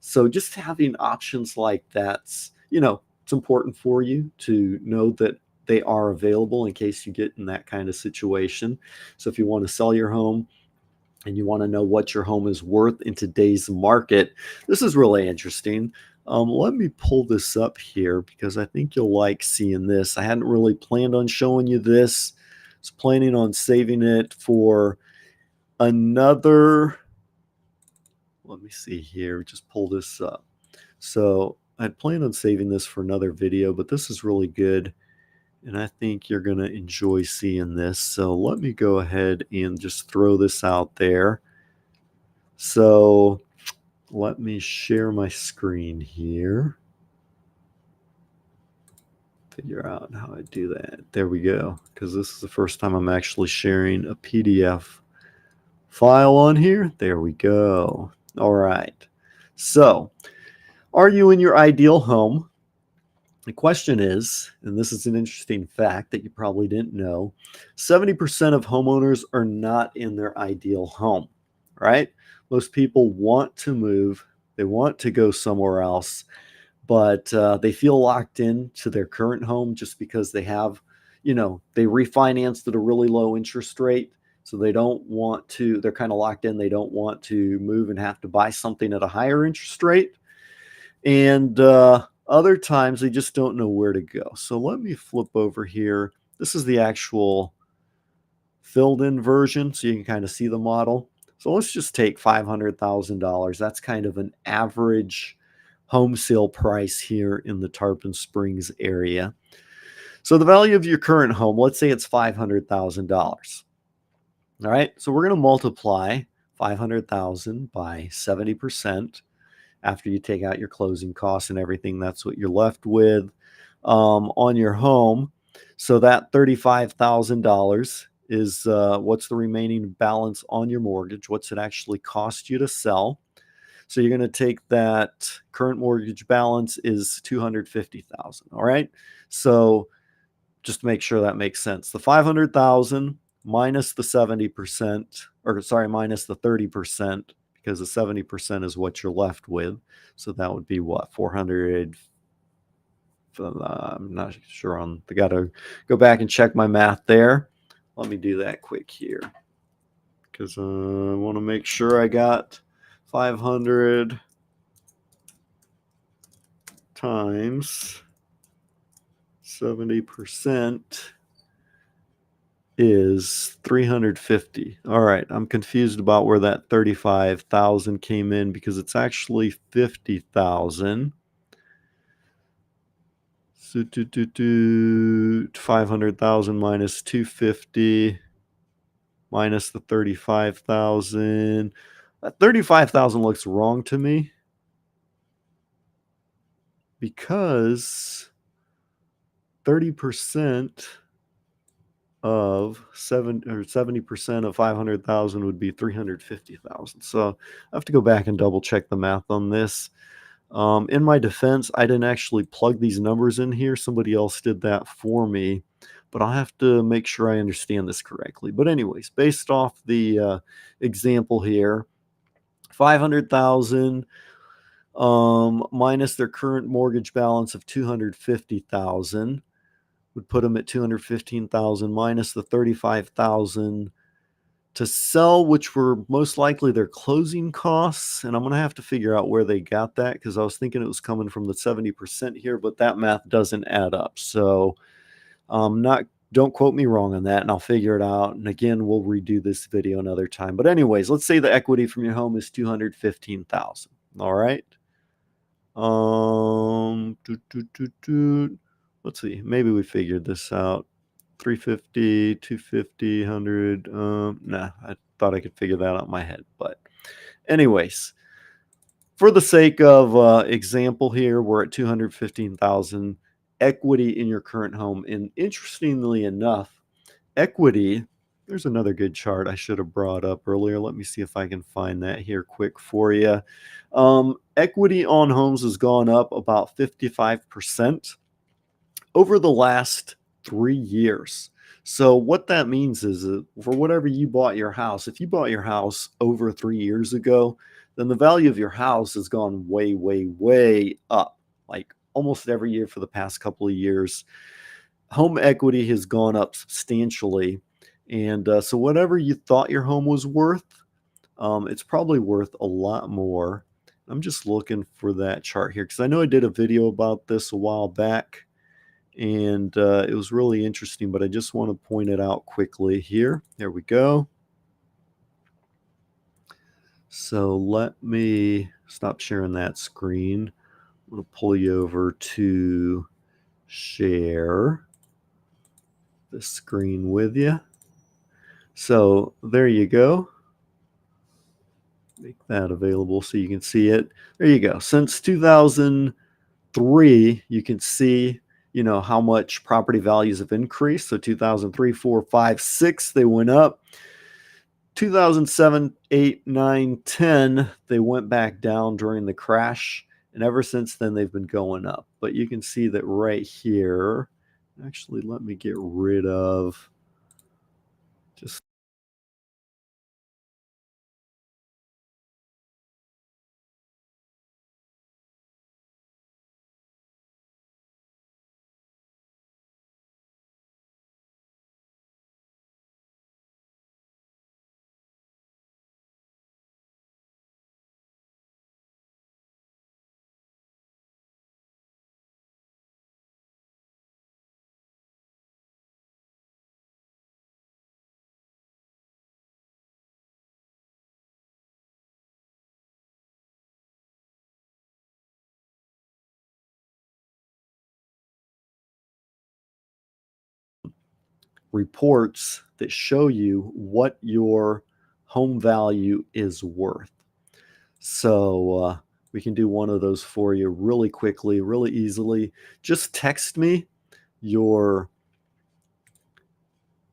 So just having options like that's, it's important for you to know that they are available in case you get in that kind of situation. So if you want to sell your home, and you want to know what your home is worth in today's market, this is really interesting. Let me pull this up here because I think you'll like seeing this. I hadn't really planned on showing you this. I was planning on saving it for another. Let me see here. Just pull this up. So I'd planned on saving this for another video, but this is really good. And I think you're going to enjoy seeing this. So let me go ahead and just throw this out there. So let me share my screen here. Figure out how I do that. There we go. Because this is the first time I'm actually sharing a PDF file on here. There we go. All right. So, are you in your ideal home? The question is, and this is an interesting fact that you probably didn't know, 70% of homeowners are not in their ideal home, right? Most people want to move, they want to go somewhere else, but they feel locked in to their current home just because they have, they refinanced at a really low interest rate. So they don't want to, they're kind of locked in. They don't want to move and have to buy something at a higher interest rate. And other times they just don't know where to go. So let me flip over here. This is the actual filled in version so you can kind of see the model. So let's just take $500,000. That's kind of an average home sale price here in the Tarpon Springs area. So the value of your current home, let's say it's $500,000. All right, so we're going to multiply 500,000 by 70%. After you take out your closing costs and everything, that's what you're left with on your home. So that $35,000 is what's the remaining balance on your mortgage. What's it actually cost you to sell? So you're going to take that current mortgage balance is $250,000. All right. So just to make sure that makes sense, the 500,000 minus the 70%, or sorry, minus the 30%, because the 70% is what you're left with. So that would be what, 400. I'm not sure on, I got to go back and check my math there. Let me do that quick here because I want to make sure I got 500 times 70% is 350. All right, I'm confused about where that 35,000 came in because it's actually 50,000. So 500,000 minus 250 minus the 35,000. That 35,000 looks wrong to me because 30% of 70% of 500,000 would be 350,000. So I have to go back and double check the math on this. In my defense, I didn't actually plug these numbers in here. Somebody else did that for me, but I'll have to make sure I understand this correctly. But anyways, based off the example here, 500,000 minus their current mortgage balance of 250,000 would put them at 215,000 minus the 35,000 to sell, which were most likely their closing costs. And I'm going to have to figure out where they got that because I was thinking it was coming from the 70% here, but that math doesn't add up. So don't quote me wrong on that, and I'll figure it out. And again, we'll redo this video another time. But anyways, let's say the equity from your home is 215,000. All right. Let's see. Maybe we figured this out. 350, 250, 100. Nah, I thought I could figure that out in my head. But, anyways, for the sake of example here, we're at 215,000 equity in your current home. And interestingly enough, equity, there's another good chart I should have brought up earlier. Let me see if I can find that here quick for you. Equity on homes has gone up about 55% over the last 3 years. So what that means is that for whatever you bought your house, if you bought your house over 3 years ago, then the value of your house has gone way, way, way up. Like almost every year for the past couple of years, home equity has gone up substantially. And so whatever you thought your home was worth, it's probably worth a lot more. I'm just looking for that chart here because I know I did a video about this a while back, and it was really interesting, but I just want to point it out quickly here. There we go. So let me stop sharing that screen. I'm going to pull you over to share the screen with you. So there you go. Make that available so you can see it. There you go. Since 2003, you can see, how much property values have increased. So 2003, 4, 5, 6, they went up. 2007, 8, 9, 10, they went back down during the crash. And ever since then, they've been going up. But you can see that right here. Actually, let me get rid of just reports that show you what your home value is worth. So we can do one of those for you really quickly, really easily. Just text me your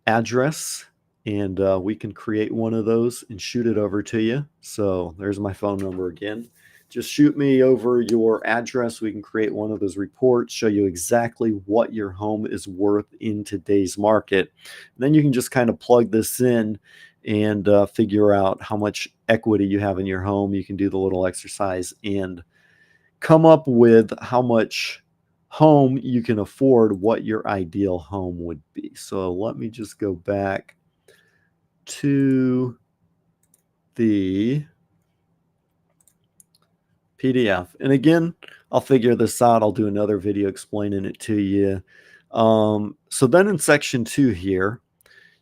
address and we can create one of those and shoot it over to you. So there's my phone number again. Just shoot me over your address. We can create one of those reports, show you exactly what your home is worth in today's market. And then you can just kind of plug this in and figure out how much equity you have in your home. You can do the little exercise and come up with how much home you can afford, what your ideal home would be. So let me just go back to the PDF. And again, I'll figure this out. I'll do another video explaining it to you. So then in section 2 here,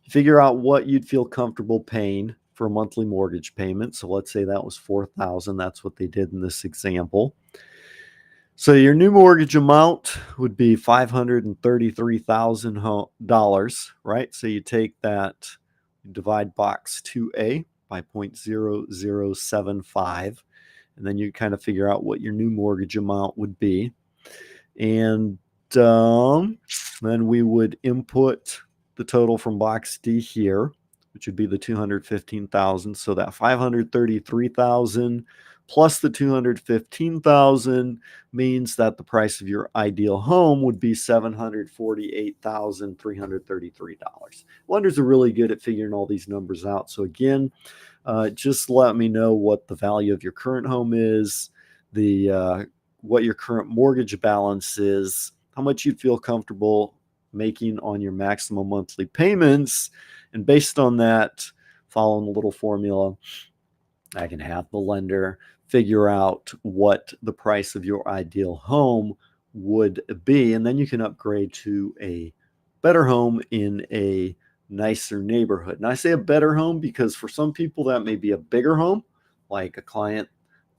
figure out what you'd feel comfortable paying for a monthly mortgage payment. So let's say that was $4,000. That's what they did in this example. So your new mortgage amount would be $533,000, right? So you take that, you divide box 2A by 0.0075, and then you kind of figure out what your new mortgage amount would be. And then we would input the total from box D here, which would be the 215,000. So that 533,000 plus the 215,000 means that the price of your ideal home would be $748,333. Lenders are really good at figuring all these numbers out. So again, just let me know what the value of your current home is, what your current mortgage balance is, how much you'd feel comfortable making on your maximum monthly payments. And based on that, following a little formula, I can have the lender figure out what the price of your ideal home would be. And then you can upgrade to a better home in a nicer neighborhood. And I say a better home because for some people that may be a bigger home, like a client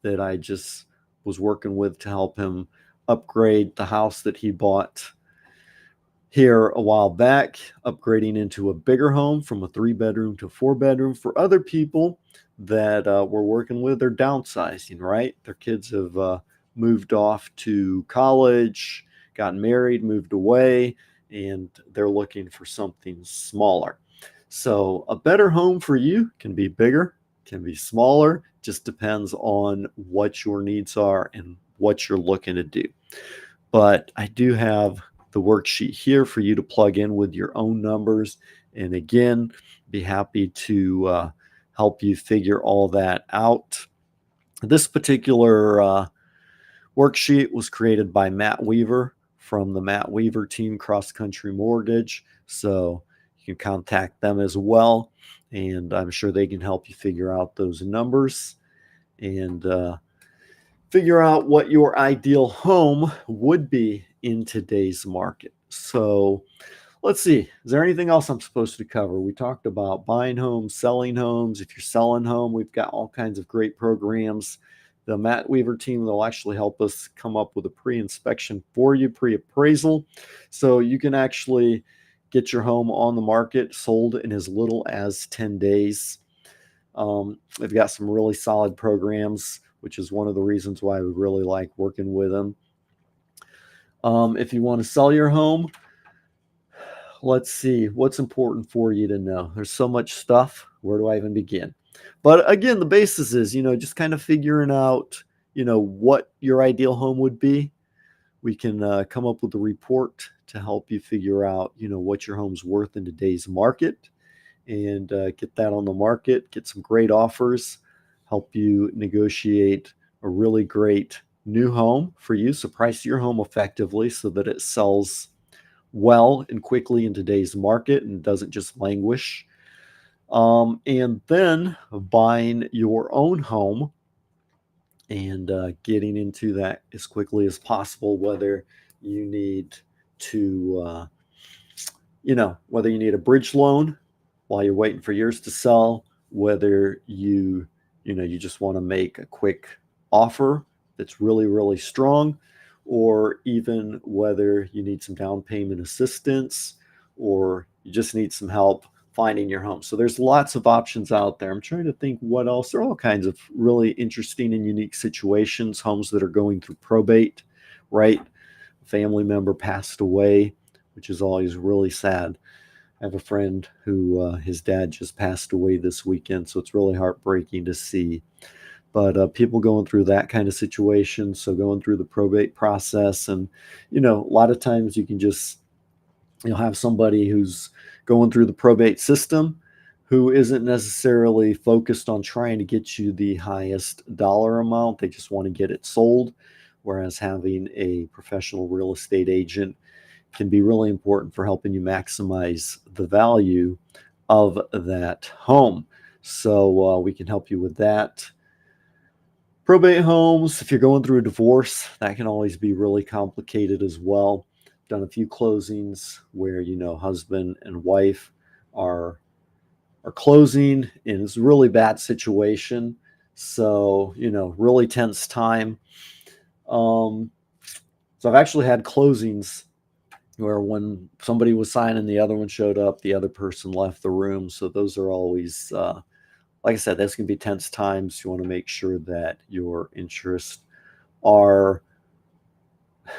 that I just was working with to help him upgrade the house that he bought. here a while back, upgrading into a bigger home from a 3-bedroom to 4-bedroom. For other people that we're working with, they're downsizing, right? Their kids have moved off to college, gotten married, moved away, and they're looking for something smaller. So a better home for you can be bigger, can be smaller, just depends on what your needs are and what you're looking to do. But I do have the worksheet here for you to plug in with your own numbers. And again, be happy to help you figure all that out. This particular worksheet was created by Matt Weaver from the Matt Weaver team, Cross Country Mortgage. So you can contact them as well. And I'm sure they can help you figure out those numbers and figure out what your ideal home would be in today's market. So let's see. Is there anything else I'm supposed to cover? We talked about buying homes, selling homes. If you're selling home, we've got all kinds of great programs. The Matt Weaver team will actually help us come up with a pre-inspection for you, pre-appraisal. So you can actually get your home on the market, sold in as little as 10 days. They've got some really solid programs, which is one of the reasons why we really like working with them. If you want to sell your home, let's see what's important for you to know. There's so much stuff. Where do I even begin? But again, the basis is, just kind of figuring out, what your ideal home would be. We can come up with a report to help you figure out, what your home's worth in today's market and get that on the market, get some great offers, help you negotiate a really great new home for you. So price your home effectively so that it sells well and quickly in today's market and doesn't just languish. And then buying your own home and getting into that as quickly as possible, whether you need to, whether you need a bridge loan while you're waiting for yours to sell, whether you just want to make a quick offer that's really, really strong, or even whether you need some down payment assistance or you just need some help finding your home. So there's lots of options out there. I'm trying to think what else. There are all kinds of really interesting and unique situations, homes that are going through probate, right? A family member passed away, which is always really sad. I have a friend who his dad just passed away this weekend, so it's really heartbreaking to see. But people going through that kind of situation, so going through the probate process, and a lot of times you can just have somebody who's going through the probate system who isn't necessarily focused on trying to get you the highest dollar amount. They just want to get it sold, whereas having a professional real estate agent can be really important for helping you maximize the value of that home. So we can help you with that. Probate homes, if you're going through a divorce, that can always be really complicated as well. Done a few closings where husband and wife are closing in this really bad situation. So really tense time. So I've actually had closings where when somebody was signing, the other one showed up, the other person left the room. So those are always, like I said, that's going to be tense times. You want to make sure that your interests are a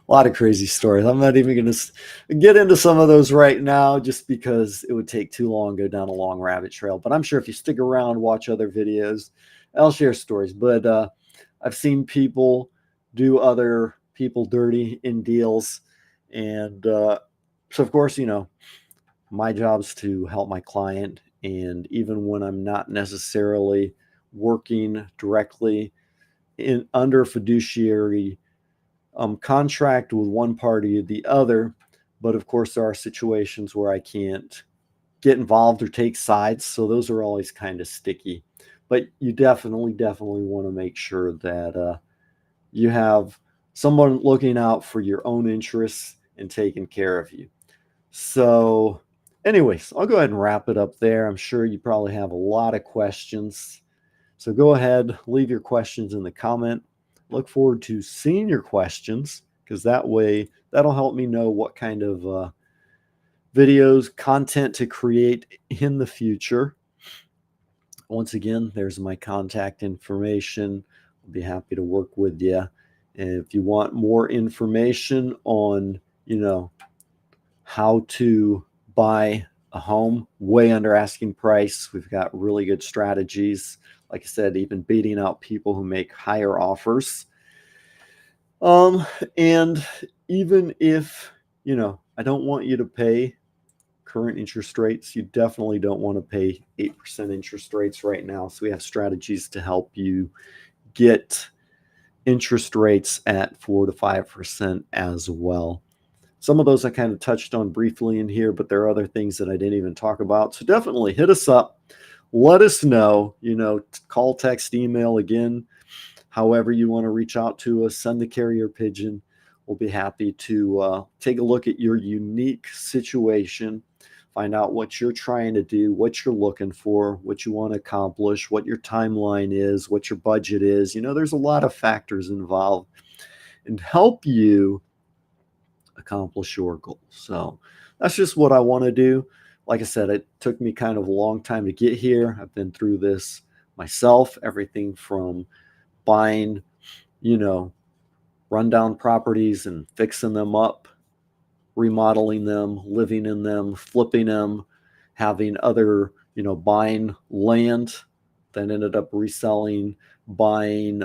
lot of crazy stories. I'm not even going to get into some of those right now just because it would take too long, go down a long rabbit trail. But I'm sure if you stick around, watch other videos, I'll share stories. But I've seen people do other people dirty in deals. And so, of course, my job's to help my client. And even when I'm not necessarily working directly under fiduciary contract with one party or the other, but of course there are situations where I can't get involved or take sides, so those are always kind of sticky. But you definitely want to make sure that you have someone looking out for your own interests and taking care of you. So anyways, I'll go ahead and wrap it up there. I'm sure you probably have a lot of questions, so go ahead, leave your questions in the comment. Look forward to seeing your questions because that way that'll help me know what kind of videos, content to create in the future. Once again, there's my contact information. I'll be happy to work with you. And if you want more information on, how to buy a home way under asking price, we've got really good strategies. Like I said, even beating out people who make higher offers. Um, and even if, I don't want you to pay current interest rates, you definitely don't want to pay 8% interest rates right now. So we have strategies to help you get interest rates at 4 to 5% as well. Some of those I kind of touched on briefly in here, but there are other things that I didn't even talk about. So definitely hit us up. Let us know, call, text, email again, however you want to reach out to us, send the carrier pigeon. We'll be happy to take a look at your unique situation, find out what you're trying to do, what you're looking for, what you want to accomplish, what your timeline is, what your budget is. There's a lot of factors involved, and help you accomplish your goals. So that's just what I want to do. Like I said, it took me kind of a long time to get here. I've been through this myself, everything from buying, rundown properties and fixing them up, remodeling them, living in them, flipping them, having other, buying land, then ended up reselling, buying,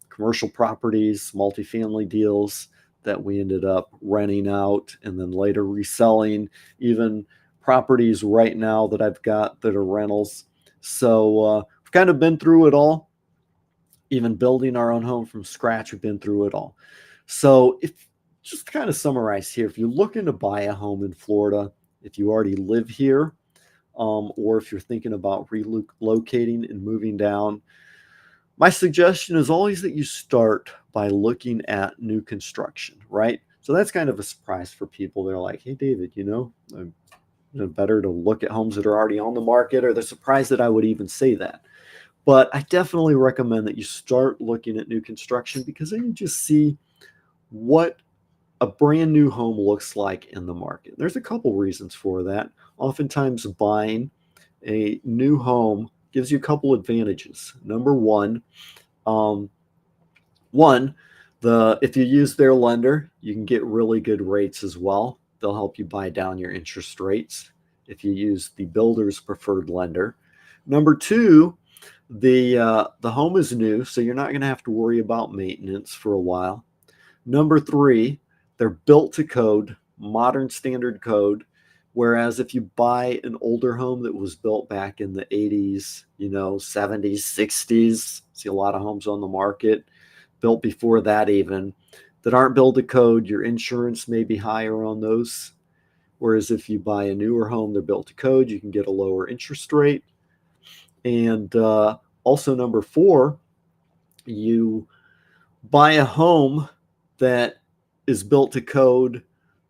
commercial properties, multifamily deals that we ended up renting out and then later reselling, even properties right now that I've got that are rentals. So I've kind of been through it all. Even building our own home from scratch, we've been through it all. So if just to kind of summarize here, if you're looking to buy a home in Florida, if you already live here, or if you're thinking about relocating and moving down, my suggestion is always that you start by looking at new construction, right? So that's kind of a surprise for people. They're like, hey, David, better to look at homes that are already on the market, or they're surprised that I would even say that. But I definitely recommend that you start looking at new construction, because then you just see what a brand new home looks like in the market. There's a couple reasons for that. Oftentimes, buying a new home gives you a couple advantages. Number one, um, one, if you use their lender, you can get really good rates as well. They'll help you buy down your interest rates if you use the builder's preferred lender. Number two, the home is new, so you're not going to have to worry about maintenance for a while. Number three, they're built to code, modern standard code. Whereas if you buy an older home that was built back in the 80s, 70s, 60s, see a lot of homes on the market built before that even, that aren't built to code, your insurance may be higher on those. Whereas if you buy a newer home, they're built to code, you can get a lower interest rate. And also number four, you buy a home that is built to code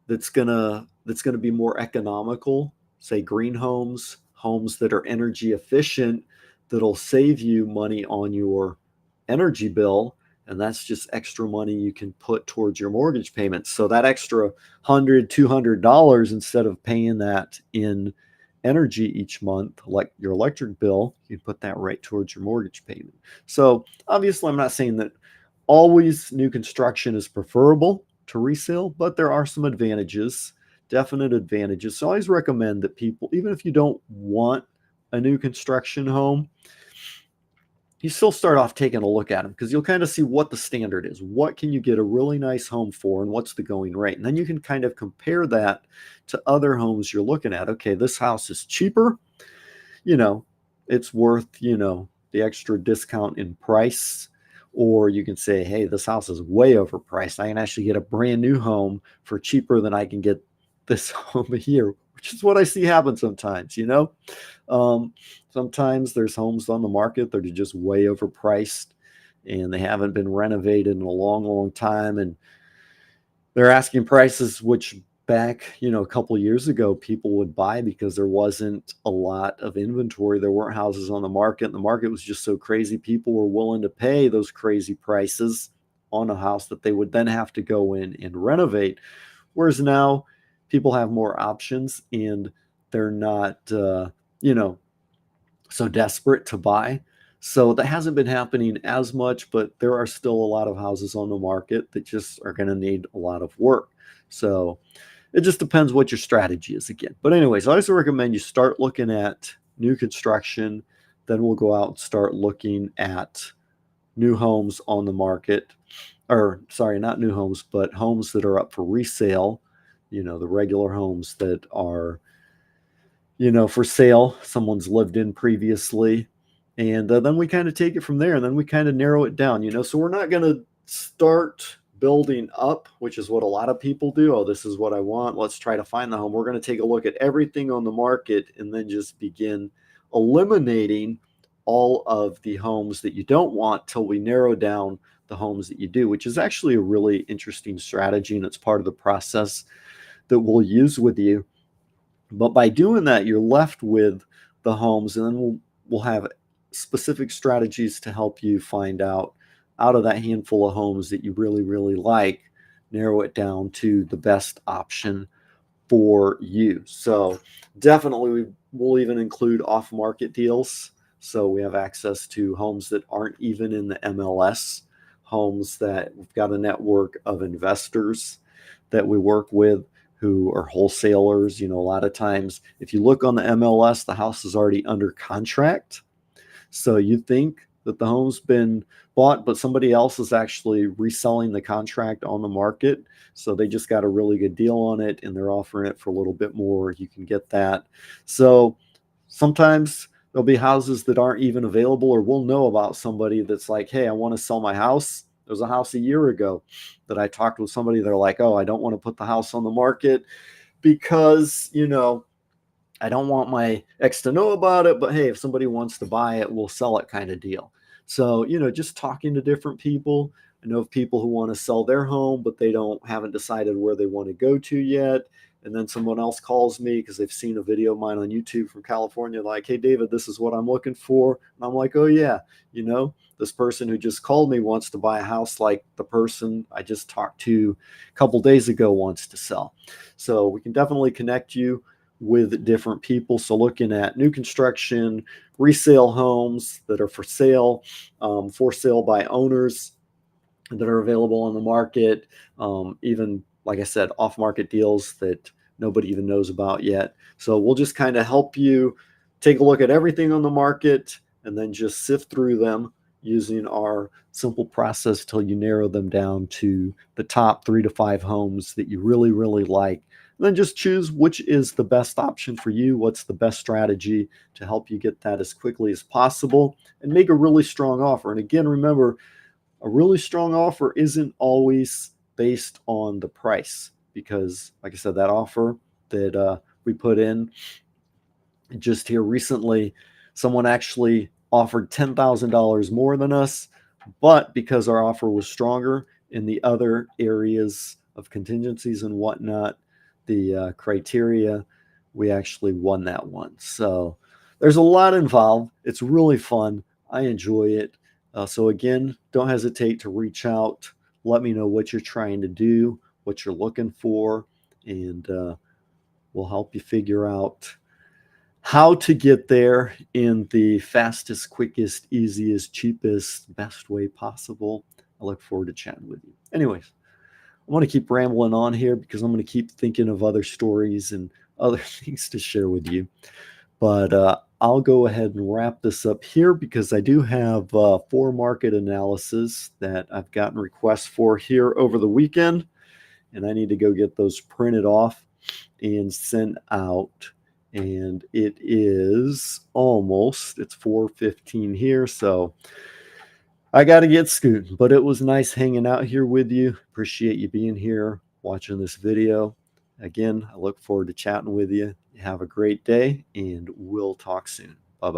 that's gonna be more economical, say green homes, homes that are energy efficient, that'll save you money on your energy bill, and that's just extra money you can put towards your mortgage payments. So that extra $100, $200, instead of paying that in energy each month, like your electric bill, you put that right towards your mortgage payment. So obviously, I'm not saying that always new construction is preferable to resale, but there are some advantages, definite advantages. So I always recommend that people, even if you don't want a new construction home, you still start off taking a look at them, because you'll kind of see what the standard is. What can you get a really nice home for, and what's the going rate? And then you can kind of compare that to other homes you're looking at. Okay, this house is cheaper. It's worth, the extra discount in price. Or you can say, hey, this house is way overpriced. I can actually get a brand new home for cheaper than I can get this home here, which is what I see happen sometimes, Sometimes there's homes on the market that are just way overpriced and they haven't been renovated in a long, long time. And they're asking prices which back, a couple of years ago, people would buy because there wasn't a lot of inventory. There weren't houses on the market. And the market was just so crazy. People were willing to pay those crazy prices on a house that they would then have to go in and renovate. Whereas now people have more options and they're not, you know, so desperate to buy. So that hasn't been happening as much, but there are still a lot of houses on the market that just are going to need a lot of work. So it just depends what your strategy is again. But anyways, I always recommend you start looking at new construction. Then we'll go out and start looking at new homes on the market, or sorry, not new homes, but homes that are up for resale, the regular homes that are, for sale, someone's lived in previously. And then we kind of take it from there and then we kind of narrow it down, so we're not going to start building up, which is what a lot of people do. Oh, this is what I want. Let's try to find the home. We're going to take a look at everything on the market and then just begin eliminating all of the homes that you don't want till we narrow down the homes that you do, which is actually a really interesting strategy. And it's part of the process that we'll use with you. But by doing that, you're left with the homes, and then we'll have specific strategies to help you find out of that handful of homes that you really, really like, narrow it down to the best option for you. So definitely we'll even include off-market deals. So we have access to homes that aren't even in the MLS, homes that we've got a network of investors that we work with who are wholesalers. A lot of times if you look on the MLS, the house is already under contract. So you think that the home's been bought, but somebody else is actually reselling the contract on the market. So they just got a really good deal on it and they're offering it for a little bit more. You can get that. So sometimes there'll be houses that aren't even available, or we'll know about somebody that's like, hey, I want to sell my house. There was a house a year ago that I talked with somebody. They're like, oh, I don't want to put the house on the market because, I don't want my ex to know about it, but hey, if somebody wants to buy it, we'll sell it kind of deal. So, just talking to different people. I know of people who want to sell their home, but they haven't decided where they want to go to yet. And then someone else calls me because they've seen a video of mine on YouTube from California, like, hey, David, this is what I'm looking for. And I'm like, oh, yeah, this person who just called me wants to buy a house like the person I just talked to a couple days ago wants to sell. So we can definitely connect you with different people. So looking at new construction, resale homes that are for sale by owners that are available on the market, even, like I said, off-market deals that nobody even knows about yet. So we'll just kind of help you take a look at everything on the market and then just sift through them using our simple process till you narrow them down to the top 3 to 5 homes that you really, really like. And then just choose which is the best option for you, what's the best strategy to help you get that as quickly as possible, and make a really strong offer. And again, remember, a really strong offer isn't always based on the price, because, like I said, that offer that we put in just here recently, someone actually offered $10,000 more than us, but because our offer was stronger in the other areas of contingencies and whatnot, the criteria, we actually won that one. So there's a lot involved. It's really fun. I enjoy it. So again, don't hesitate to reach out. Let me know what you're trying to do, what you're looking for, and we'll help you figure out how to get there in the fastest, quickest, easiest, cheapest, best way possible. I look forward to chatting with you. Anyways, I want to keep rambling on here because I'm going to keep thinking of other stories and other things to share with you. But I'll go ahead and wrap this up here because I do have 4 market analysis that I've gotten requests for here over the weekend, and I need to go get those printed off and sent out. And it is it's 4:15 here, so I got to get scooting. But it was nice hanging out here with you. Appreciate you being here, watching this video. Again, I look forward to chatting with you. Have a great day, and we'll talk soon.